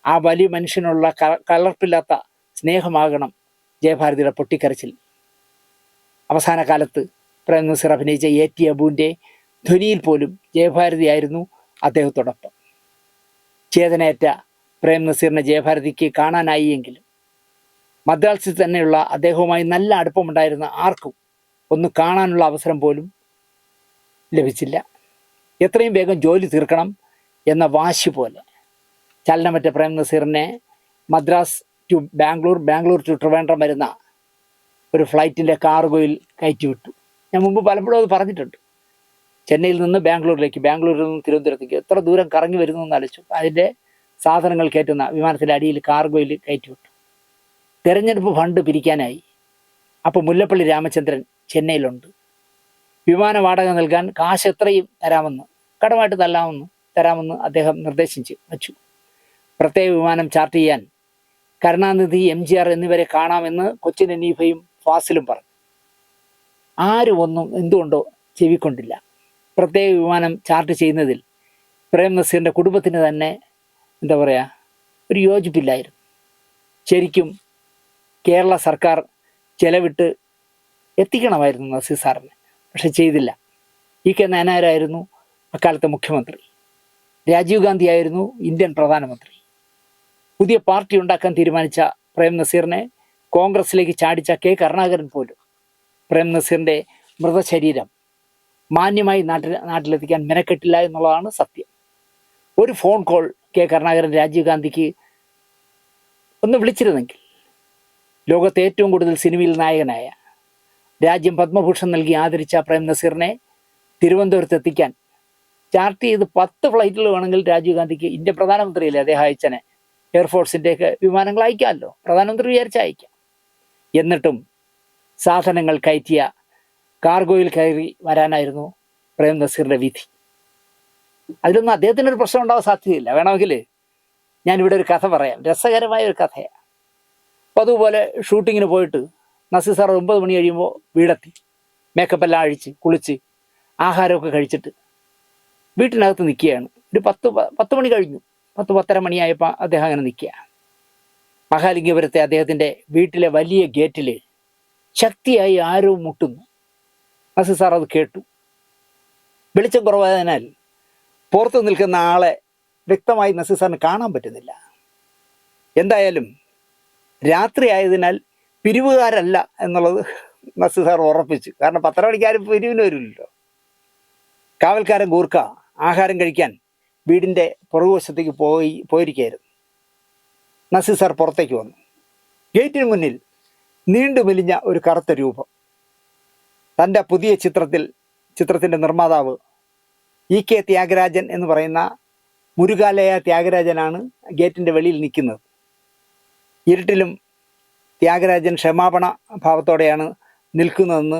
ആ വലിയ മനുഷ്യനുള്ള കലർപ്പില്ലാത്ത സ്നേഹമാകണം ജയഭാരതിയുടെ പൊട്ടിക്കരച്ചിൽ. അവസാന കാലത്ത് പ്രേം നസീർ അഭിനയിച്ച A.T. അബുവിൻ്റെ ധ്വനിയിൽ പോലും ജയഭാരതിയായിരുന്നു അദ്ദേഹത്തോടൊപ്പം. ചേതനയേറ്റ പ്രേം നസീറിനെ ജയഭാരതിക്ക് കാണാനായി എങ്കിലും മദ്രാസിൽ തന്നെയുള്ള അദ്ദേഹവുമായി നല്ല അടുപ്പമുണ്ടായിരുന്ന ആർക്കും ഒന്ന് കാണാനുള്ള അവസരം പോലും ലഭിച്ചില്ല. എത്രയും വേഗം ജോലി തീർക്കണം എന്ന വാശി പോലെ ചലനമറ്റ പ്രേം നസീറിനെ മദ്രാസ് ടു ബാംഗ്ലൂർ ടു ട്രിവാൻഡ്രം വരുന്ന ഒരു ഫ്ലൈറ്റിൻ്റെ കാർഗോയിൽ കയറ്റിവിട്ടു. ഞാൻ മുമ്പ് പലപ്പോഴും അത് പറഞ്ഞിട്ടുണ്ട്. ചെന്നൈയിൽ നിന്ന് ബാംഗ്ലൂരിലേക്ക്, ബാംഗ്ലൂരിൽ നിന്ന് തിരുവനന്തപുരത്തേക്ക് എത്ര ദൂരം കറങ്ങി വരുന്നു എന്ന് ആലോചിച്ചു. അതിൻ്റെ സാധനങ്ങൾ കയറ്റുന്ന വിമാനത്തിൻ്റെ അടിയിൽ കാർഗോയിൽ കയറ്റിവിട്ടു. തെരഞ്ഞെടുപ്പ് ഫണ്ട് പിരിക്കാനായി. അപ്പോൾ മുല്ലപ്പള്ളി രാമചന്ദ്രൻ ചെന്നൈയിലുണ്ട്. വിമാന വാടക നൽകാൻ കാശ് എത്രയും കടമായിട്ട് തരാമെന്ന് അദ്ദേഹം നിർദ്ദേശിച്ച് വച്ചു. പ്രത്യേക വിമാനം ചാർട്ട് ചെയ്യാൻ കരുണാനിധി, MGR എന്നിവരെ കാണാമെന്ന് കൊച്ചിൻ ഹനീഫയും ഫാസിലും പറഞ്ഞു. ആരും ഒന്നും എന്തുകൊണ്ടോ ചെവിക്കൊണ്ടില്ല. പ്രത്യേക വിമാനം ചാർട്ട് ചെയ്യുന്നതിൽ പ്രേം നസീറിൻ്റെ കുടുംബത്തിന് തന്നെ ഒരു യോജിപ്പില്ലായിരുന്നു. ശരിക്കും കേരള സർക്കാർ ചെലവിട്ട് എത്തിക്കണമായിരുന്നു നസീർ സാറിനെ. പക്ഷെ ചെയ്തില്ല. E.K. നായനാരായിരുന്നു അക്കാലത്തെ മുഖ്യമന്ത്രി. രാജീവ് ഗാന്ധി ആയിരുന്നു ഇന്ത്യൻ പ്രധാനമന്ത്രി. പുതിയ പാർട്ടി ഉണ്ടാക്കാൻ തീരുമാനിച്ച പ്രേം നസീറിനെ കോൺഗ്രസിലേക്ക് ചാടിച്ച K. കരുണാകരൻ പോലും പ്രേം നസീറിൻ്റെ മൃതശരീരം മാന്യമായി നാട്ടിലെത്തിക്കാൻ മെനക്കെട്ടില്ല എന്നുള്ളതാണ് സത്യം. ഒരു phone call K. Karunakaran Rajiv ഗാന്ധിക്ക് ഒന്ന് വിളിച്ചിരുന്നെങ്കിൽ ലോകത്തെ ഏറ്റവും കൂടുതൽ സിനിമയിൽ നായകനായ, രാജ്യം പത്മഭൂഷൺ നൽകി ആദരിച്ച പ്രേം നസീറിനെ തിരുവനന്തപുരത്ത് എത്തിക്കാൻ ചാർട്ട് ചെയ്ത് 10 ഫ്ലൈറ്റുകൾ വേണമെങ്കിൽ രാജീവ് ഗാന്ധിക്ക്, ഇന്ത്യൻ പ്രധാനമന്ത്രിയല്ലേ അദ്ദേഹം, അയച്ചനെ എയർഫോഴ്സിൻ്റെയൊക്കെ വിമാനങ്ങൾ അയക്കാമല്ലോ, പ്രധാനമന്ത്രി വിചാരിച്ചാൽ അയക്കാം. എന്നിട്ടും സാധനങ്ങൾ കയറ്റിയ കാർഗോയിൽ കയറി വരാനായിരുന്നു പ്രേം നസീറിൻ്റെ വിധി. അതിലൊന്നും അദ്ദേഹത്തിനൊരു പ്രശ്നം ഉണ്ടാവാൻ സാധ്യതയില്ല. വേണമെങ്കിൽ ഞാനിവിടെ ഒരു കഥ പറയാം, രസകരമായ ഒരു കഥയാണ്. അപ്പോൾ അതുപോലെ ഷൂട്ടിങ്ങിന് പോയിട്ട് നസീർ സാർ 9 മണി കഴിയുമ്പോൾ വീടെത്തി. മേക്കപ്പെല്ലാം അഴിച്ച് കുളിച്ച് ആഹാരമൊക്കെ കഴിച്ചിട്ട് വീട്ടിനകത്ത് നിൽക്കുകയാണ്. ഒരു 10 മണി കഴിഞ്ഞു. 10-10:30 മണിയായപ്പോൾ അദ്ദേഹം അങ്ങനെ നിൽക്കുക. മഹാലിംഗപുരത്തെ അദ്ദേഹത്തിൻ്റെ വീട്ടിലെ വലിയ ഗേറ്റിൽ ശക്തിയായി ആരോ മുട്ടുന്നു. നസീർ സാർ അത് കേട്ടു. വെളിച്ചം കുറവായതിനാൽ പുറത്ത് നിൽക്കുന്ന ആളെ വ്യക്തമായി നസീർ സാറിന് കാണാൻ പറ്റുന്നില്ല. എന്തായാലും രാത്രി ആയതിനാൽ പിരിവുകാരല്ല എന്നുള്ളത് നസീർ സാർ ഉറപ്പിച്ചു. കാരണം 10 മണിക്കാരും പിരിവിന് വരില്ലല്ലോ. കാവൽക്കാരൻ ഗൂർഖ ആഹാരം കഴിക്കാൻ വീടിൻ്റെ പുറകുവശത്തേക്ക് പോയിരിക്കുകയായിരുന്നു. നസീർ സാർ പുറത്തേക്ക് വന്നു. ഗേറ്റിന് മുന്നിൽ നീണ്ടു മെലിഞ്ഞ ഒരു കറുത്ത രൂപം. തൻ്റെ പുതിയ ചിത്രത്തിൻ്റെ നിർമ്മാതാവ് EK ത്യാഗരാജൻ എന്ന് പറയുന്ന മുരുകാലയ ത്യാഗരാജനാണ് ഗേറ്റിൻ്റെ വെളിയിൽ നിൽക്കുന്നത്. ഇരുട്ടിലും ത്യാഗരാജൻ ക്ഷമാപണ ഭാവത്തോടെയാണ് നിൽക്കുന്നതെന്ന്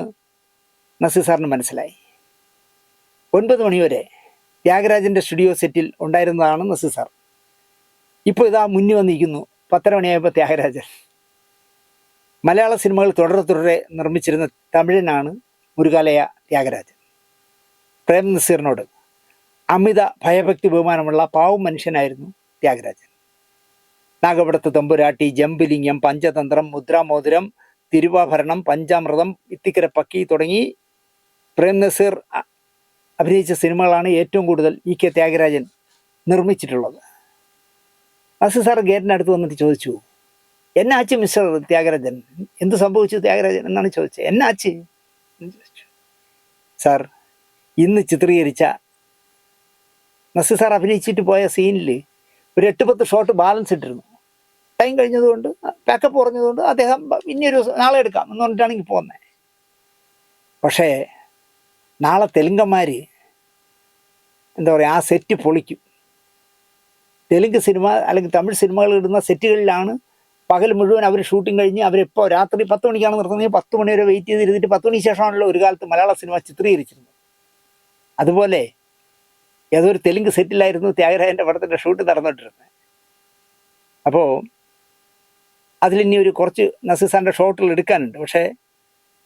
നസീർ സാറിന് മനസ്സിലായി. 9 മണിവരെ ത്യാഗരാജൻ്റെ സ്റ്റുഡിയോ സെറ്റിൽ ഉണ്ടായിരുന്നതാണ് നസീർ സാർ. ഇപ്പോൾ ഇതാ മുന്നിൽ വന്നിരിക്കുന്നു. 10 മണിയായപ്പോൾ ത്യാഗരാജൻ. മലയാള സിനിമകൾ തുടരെ നിർമ്മിച്ചിരുന്ന തമിഴനാണ് മുരുകാലയ ത്യാഗരാജൻ. പ്രേം നസീറിനോട് അമിത ഭയഭക്തി ബഹുമാനമുള്ള പാവം മനുഷ്യനായിരുന്നു ത്യാഗരാജൻ. നാഗപടത്ത് തമ്പുരാട്ടി, ജമ്പുലിംഗം, പഞ്ചതന്ത്രം, മുദ്രാമോതിരം, തിരുവാഭരണം, പഞ്ചാമൃതം, ഇത്തിക്കര പക്കി തുടങ്ങി പ്രേം നസീർ അഭിനയിച്ച സിനിമകളാണ് ഏറ്റവും കൂടുതൽ EK ത്യാഗരാജൻ നിർമ്മിച്ചിട്ടുള്ളത്. നസീർ സാർ ഗേറ്റിനടുത്ത് വന്നിട്ട് ചോദിച്ചു, എന്നാച്ച് മിസ്റ്റർ ത്യാഗരാജൻ, എന്ത് സംഭവിച്ചു ത്യാഗരാജൻ എന്നാണ് ചോദിച്ചത്. എന്നാച്ച് എന്ന് ചോദിച്ചു. സാർ, ഇന്ന് ചിത്രീകരിച്ച നസീർ സാർ അഭിനയിച്ചിട്ട് പോയ സീനിൽ ഒരു 8-10 ഷോട്ട് ബാലൻസ് ഇട്ടിരുന്നു. ടൈം കഴിഞ്ഞതുകൊണ്ട്, പാക്കപ്പ് പറഞ്ഞതുകൊണ്ട് അദ്ദേഹം ഇനിയൊരു നാളെ എടുക്കാം എന്ന് പറഞ്ഞിട്ടാണ് എനിക്ക് പോകുന്നത്. പക്ഷേ നാളെ തെലുങ്കന്മാർ എന്താ പറയുക, ആ സെറ്റ് പൊളിക്കും. തെലുങ്ക് സിനിമ അല്ലെങ്കിൽ തമിഴ് സിനിമകൾ ഇടുന്ന സെറ്റുകളിലാണ് പകൽ മുഴുവൻ അവർ ഷൂട്ടിംഗ് കഴിഞ്ഞ് അവരെപ്പോൾ രാത്രി 10 മണിക്കാണ് നിർത്തുന്നത്. 10 മണി വരെ വെയിറ്റ് ചെയ്തിരുന്നിട്ട് 10 മണിക്ക് ശേഷമാണല്ലോ ഒരു കാലത്ത് മലയാള സിനിമ ചിത്രീകരിച്ചിരുന്നത്. അതുപോലെ ഏതൊരു തെലുങ്ക് സെറ്റിലായിരുന്നു ത്യാഗരാജൻ്റെ പടത്തിൻ്റെ ഷൂട്ട് നടന്നിട്ടിരുന്നത്. അപ്പോൾ അതിലിനി ഒരു കുറച്ച് നസീർ സാറിൻ്റെ ഷോട്ടുകൾ എടുക്കാനുണ്ട്. പക്ഷേ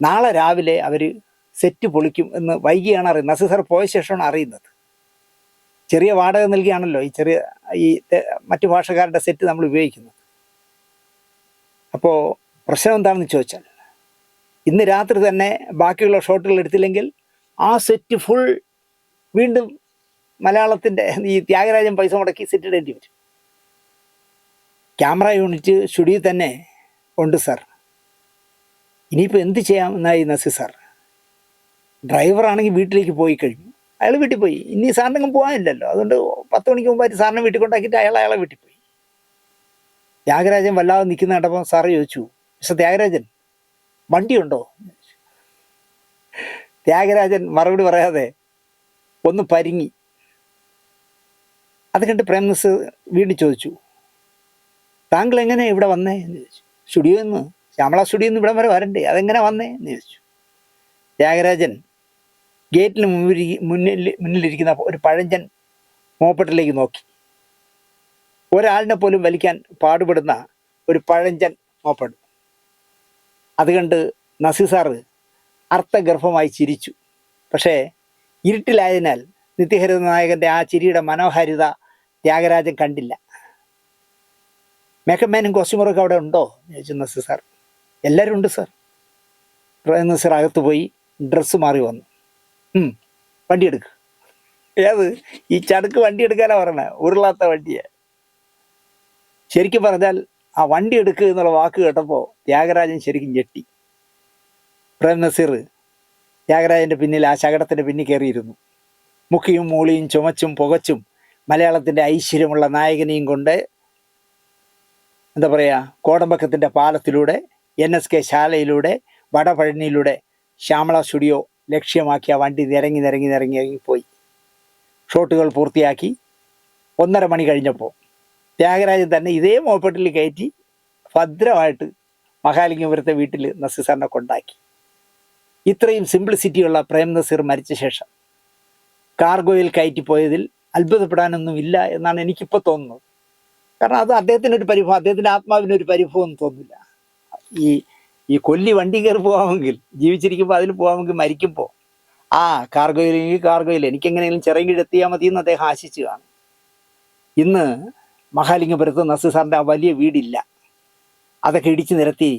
നാളെ രാവിലെ അവർ സെറ്റ് പൊളിക്കും എന്ന് വൈകിയാണ് അറിയുന്നത്. നസീർ സാർ പോയ ശേഷമാണ് അറിയുന്നത്. ചെറിയ വാടക നൽകിയാണല്ലോ ഈ മറ്റു ഭാഷക്കാരുടെ സെറ്റ് നമ്മൾ ഉപയോഗിക്കുന്നത്. അപ്പോൾ പ്രശ്നം എന്താണെന്ന് ചോദിച്ചാൽ, ഇന്ന് രാത്രി തന്നെ ബാക്കിയുള്ള ഷോട്ടുകൾ എടുത്തില്ലെങ്കിൽ ആ സെറ്റ് ഫുൾ വീണ്ടും മലയാളത്തിൻ്റെ ഈ ത്യാഗരാജൻ പൈസ മുടക്കി സെറ്റ് ഇടേണ്ടി വരും. ക്യാമറ യൂണിറ്റ് സ്റ്റുഡിയോ തന്നെ ഉണ്ട് സാർ. ഇനിയിപ്പോൾ എന്ത് ചെയ്യാമെന്നായി നസീർ സാർ. ഡ്രൈവറാണെങ്കിൽ വീട്ടിലേക്ക് പോയി കഴിഞ്ഞു. അയാൾ വീട്ടിൽ പോയി. ഇനി സാറിനെങ്കിലും പോകാനില്ലല്ലോ. അതുകൊണ്ട് 10 മണിക്ക് മുമ്പായിട്ട് സാറിനെ വീട്ടിൽ കൊണ്ടാക്കിയിട്ട് അയാളെ വീട്ടിൽ പോയി. ത്യാഗരാജൻ വല്ലാതെ നിൽക്കുന്ന കണ്ടപ്പോൾ സാറ് ചോദിച്ചു, മിസ്റ്റർ ത്യാഗരാജൻ, വണ്ടിയുണ്ടോ? ത്യാഗരാജൻ മറുപടി പറയാതെ ഒന്ന് പരിങ്ങി. അത് കണ്ട് പ്രേം നസീർ വീണ്ടും ചോദിച്ചു, താങ്കൾ എങ്ങനെ ഇവിടെ വന്നേ എന്ന് ചോദിച്ചു. സ്റ്റുഡിയോയിൽ നിന്ന്, ശ്യാമള സ്റ്റുഡിയോയിൽ നിന്ന് ഇവിടെ വരെ വരണ്ടേ, അതെങ്ങനെ വന്നേ എന്ന് ചോദിച്ചു. ത്യാഗരാജൻ ഗേറ്റിന് മുന്നിലിരിക്കുന്ന ഒരു പഴഞ്ചൻ മോപ്പട്ടിലേക്ക് നോക്കി. ഒരാളിനെ പോലും വലിക്കാൻ പാടുപെടുന്ന ഒരു പഴഞ്ചൻ മോപ്പട്. അത് കണ്ട് നസീർ സാറ് അർത്ഥഗർഭമായി ചിരിച്ചു. പക്ഷേ ഇരുട്ടിലായതിനാൽ നിത്യഹരിത നായകൻ്റെ ആ ചിരിയുടെ മനോഹാരിത ത്യാഗരാജൻ കണ്ടില്ല. മേക്കപ്പ് കോസ്റ്റ്യൂമറൊക്കെ അവിടെ ഉണ്ടോ എന്ന് ചോദിച്ചു നസീർ സാർ. എല്ലാവരും ഉണ്ട് സാർ. നസീർ അകത്ത് പോയി ഡ്രസ്സ് മാറി വന്നു. വണ്ടി എടുക്കുക. ഏത് ഈ ചടുക്ക് വണ്ടി എടുക്കാനാണ് പറഞ്ഞത്, ഉരുളാത്ത വണ്ടിയെ. ശരിക്കും പറഞ്ഞാൽ ആ വണ്ടി എടുക്കുക എന്നുള്ള വാക്ക് കേട്ടപ്പോൾ ത്യാഗരാജൻ ശരിക്കും ഞെട്ടി. പ്രേം നസീർ ത്യാഗരാജൻ്റെ പിന്നിൽ, ആ ശകടത്തിൻ്റെ പിന്നിൽ കയറിയിരുന്നു. മുക്കിയും മൂളിയും ചുമച്ചും പുകച്ചും മലയാളത്തിൻ്റെ ഐശ്വര്യമുള്ള നായകനെയും കൊണ്ട് എന്താ പറയുക, കോടമ്പക്കത്തിൻ്റെ പാലത്തിലൂടെ, NSK ശാലയിലൂടെ, വടപഴനിയിലൂടെ ശ്യാമള സ്റ്റുഡിയോ ലക്ഷ്യമാക്കി ആ വണ്ടി നിരങ്ങി പോയി. ഷോട്ടുകൾ പൂർത്തിയാക്കി 1:30 മണി കഴിഞ്ഞപ്പോൾ ത്യാഗരാജൻ തന്നെ ഇതേ മോപ്പട്ടിൽ കയറ്റി ഭദ്രമായിട്ട് മഹാലിംഗപുരത്തെ വീട്ടിൽ നസീർ സാറിനെ കൊണ്ടാക്കി. ഇത്രയും സിംപ്ലിസിറ്റിയുള്ള പ്രേം നസീർ മരിച്ച ശേഷം കാർഗോയിൽ കയറ്റിപ്പോയതിൽ അത്ഭുതപ്പെടാനൊന്നുമില്ല എന്നാണ് എനിക്കിപ്പോൾ തോന്നുന്നത്. കാരണം അത് അദ്ദേഹത്തിനൊരു പരിഭവം, അദ്ദേഹത്തിൻ്റെ ആത്മാവിനൊരു പരിഭവം ഒന്നും തോന്നില്ല. ഈ കൊല്ലി വണ്ടി കയറി പോകാമെങ്കിൽ, ജീവിച്ചിരിക്കുമ്പോൾ അതിൽ പോകാമെങ്കിൽ, മരിക്കുമ്പോൾ കാർഗോയിൽ എനിക്കെങ്ങനെയെങ്കിലും ചിറകിലെത്തിയാൽ മതി എന്ന് അദ്ദേഹം ആശിച്ചു കാണും. ഇന്ന് മഹാലിംഗപുരത്ത് നസീർ സാറിൻ്റെ ആ വലിയ വീടില്ല. അതൊക്കെ ഇടിച്ചു നിരത്തി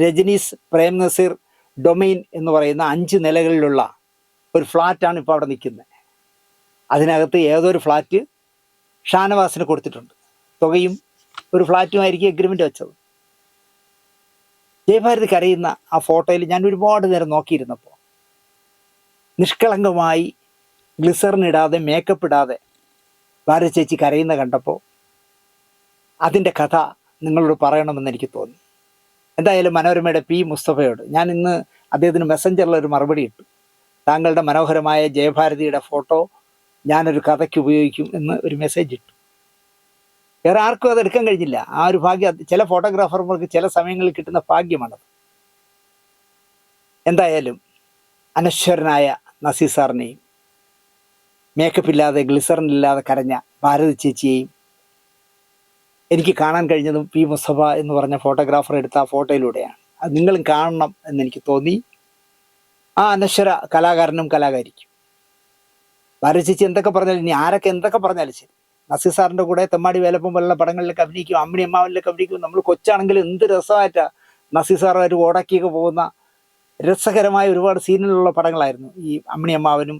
രജനീസ് പ്രേം നസീർ ഡൊമെയിൻ എന്ന് പറയുന്ന 5 നിലകളിലുള്ള ഒരു ഫ്ലാറ്റാണ് ഇപ്പോൾ അവിടെ നിൽക്കുന്നത്. അതിനകത്ത് ഏതൊരു ഫ്ലാറ്റ് ഷാനവാസിന് കൊടുത്തിട്ടുണ്ട്. തുകയും ഒരു ഫ്ലാറ്റുമായിരിക്കും എഗ്രിമെൻ്റ് വെച്ചത്. ജയഭാരതി കരയുന്ന ആ ഫോട്ടോയിൽ ഞാൻ ഒരുപാട് നേരം നോക്കിയിരുന്നപ്പോൾ നിഷ്കളങ്കമായി ഗ്ലിസറിൻ ഇടാതെ മേക്കപ്പ് ഇടാതെ ഭാരതി ചേച്ചി കരയുന്ന കണ്ടപ്പോൾ അതിൻ്റെ കഥ നിങ്ങളോട് പറയണമെന്ന് എനിക്ക് തോന്നി. എന്തായാലും മനോരമയുടെ പി മുസ്തഫയോട് ഞാൻ ഇന്ന് അദ്ദേഹത്തിന് മെസ്സഞ്ചറിൽ ഒരു മറുപടി ഇട്ടു. താങ്കളുടെ മനോഹരമായ ജയഭാരതിയുടെ ഫോട്ടോ ഞാനൊരു കഥയ്ക്ക് ഉപയോഗിക്കും എന്ന് ഒരു മെസ്സേജ് ഇട്ടു. വേറെ ആർക്കും അത് എടുക്കാൻ കഴിഞ്ഞില്ല. ആ ഒരു ഭാഗ്യം ചില ഫോട്ടോഗ്രാഫർമാർക്ക് ചില സമയങ്ങളിൽ കിട്ടുന്ന ഭാഗ്യമാണത്. എന്തായാലും അനശ്വരനായ നസീർ സാറിനെയും മേക്കപ്പ് ഇല്ലാതെ ഗ്ലിസറിൻ ഇല്ലാതെ കരഞ്ഞ ഭാരതി ചേച്ചിയെയും എനിക്ക് കാണാൻ കഴിഞ്ഞതും പി മുസ്തഫ എന്ന് പറഞ്ഞ ഫോട്ടോഗ്രാഫർ എടുത്ത ആ ഫോട്ടോയിലൂടെയാണ്. അത് നിങ്ങളും കാണണം എന്നെനിക്ക് തോന്നി. ആ അനശ്വര കലാകാരനും കലാകാരിക്കും ഭാരതി ചേച്ചി എന്തൊക്കെ പറഞ്ഞാലും, ഇനി ആരൊക്കെ എന്തൊക്കെ പറഞ്ഞാലും ശരി, നസീർ സാറിൻ്റെ കൂടെ തെമ്മാടി വേലപ്പം പോലുള്ള പടങ്ങളിലൊക്കെ അഭിനയിക്കും, അമ്മിണി അമ്മാവനിലൊക്കെ അഭിനയിക്കും. നമ്മൾ കൊച്ചാണെങ്കിലും എന്ത് രസമായിട്ടാണ് നസീർ സാറുമായിട്ട് ഓടാക്കിയൊക്കെ പോകുന്ന രസകരമായ ഒരുപാട് സീനിലുള്ള പടങ്ങളായിരുന്നു ഈ അമ്മിണി അമ്മാവനും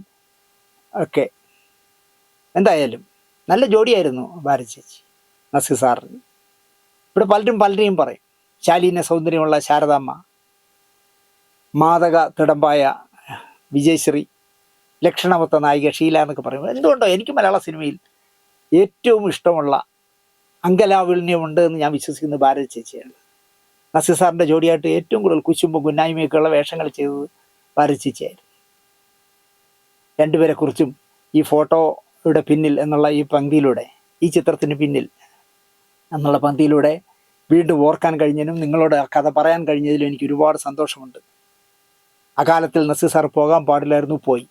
ഒക്കെ. എന്തായാലും നല്ല ജോഡിയായിരുന്നു ഭാരതി ചേച്ചി നസീർ സാറിന്. ഇവിടെ പലരെയും പറയും. ശാലീന സൗന്ദര്യമുള്ള ശാരദാമ്മ, മാതക തിടമ്പായ വിജയശ്രീ, ലക്ഷണമൊത്ത നായിക ഷീല എന്നൊക്കെ പറയും. എന്തുകൊണ്ടോ എനിക്ക് മലയാള സിനിമയിൽ ഏറ്റവും ഇഷ്ടമുള്ള അങ്കലാവണ്യമുണ്ട് എന്ന് ഞാൻ വിശ്വസിക്കുന്നത് ഭാരതി ചേച്ചിയാണ്. നസീർ സാറിൻ്റെ ജോഡിയായിട്ട് ഏറ്റവും കൂടുതൽ കുശുമ്പും കുന്നായ്മയൊക്കെയുള്ള വേഷങ്ങൾ ചെയ്തത് ഭാരതി ചേച്ചിയായിരുന്നു. രണ്ടുപേരെക്കുറിച്ചും ഈ ഫോട്ടോയുടെ പിന്നിൽ എന്നുള്ള ഈ പങ്ക്തിയിലൂടെ, ഈ ചിത്രത്തിന് പിന്നിൽ എന്നുള്ള പങ്ക്തിയിലൂടെ വീണ്ടും ഓർക്കാൻ കഴിഞ്ഞതിനും നിങ്ങളോട് ആ കഥ പറയാൻ കഴിഞ്ഞതിലും എനിക്ക് ഒരുപാട് സന്തോഷമുണ്ട്. അകാലത്തിൽ നസീർ സാർ പോകാൻ പാടില്ലായിരുന്നു, പോയി.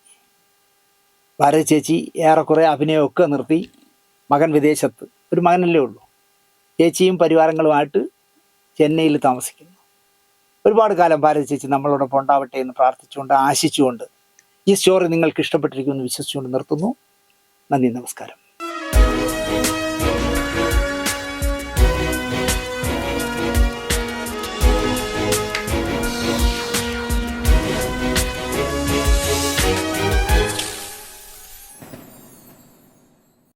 ഭാരതി ചേച്ചി ഏറെക്കുറെ അഭിനയമൊക്കെ നിർത്തി മകൻ വിദേശത്ത്, ഒരു മകനല്ലേ ഉള്ളൂ. ചേച്ചിയും പരിവാരങ്ങളുമായിട്ട് ചെന്നൈയിൽ താമസിക്കുന്നു. ഒരുപാട് കാലം ഭാരതി ചേച്ചി നമ്മളോടൊപ്പം ഉണ്ടാവട്ടെ എന്ന് പ്രാർത്ഥിച്ചുകൊണ്ട് ആശിച്ചുകൊണ്ട് ഈ സ്റ്റോറി നിങ്ങൾക്ക് ഇഷ്ടപ്പെട്ടിരിക്കുമെന്ന് വിശ്വസിച്ചുകൊണ്ട് നിർത്തുന്നു. നന്ദി, നമസ്കാരം.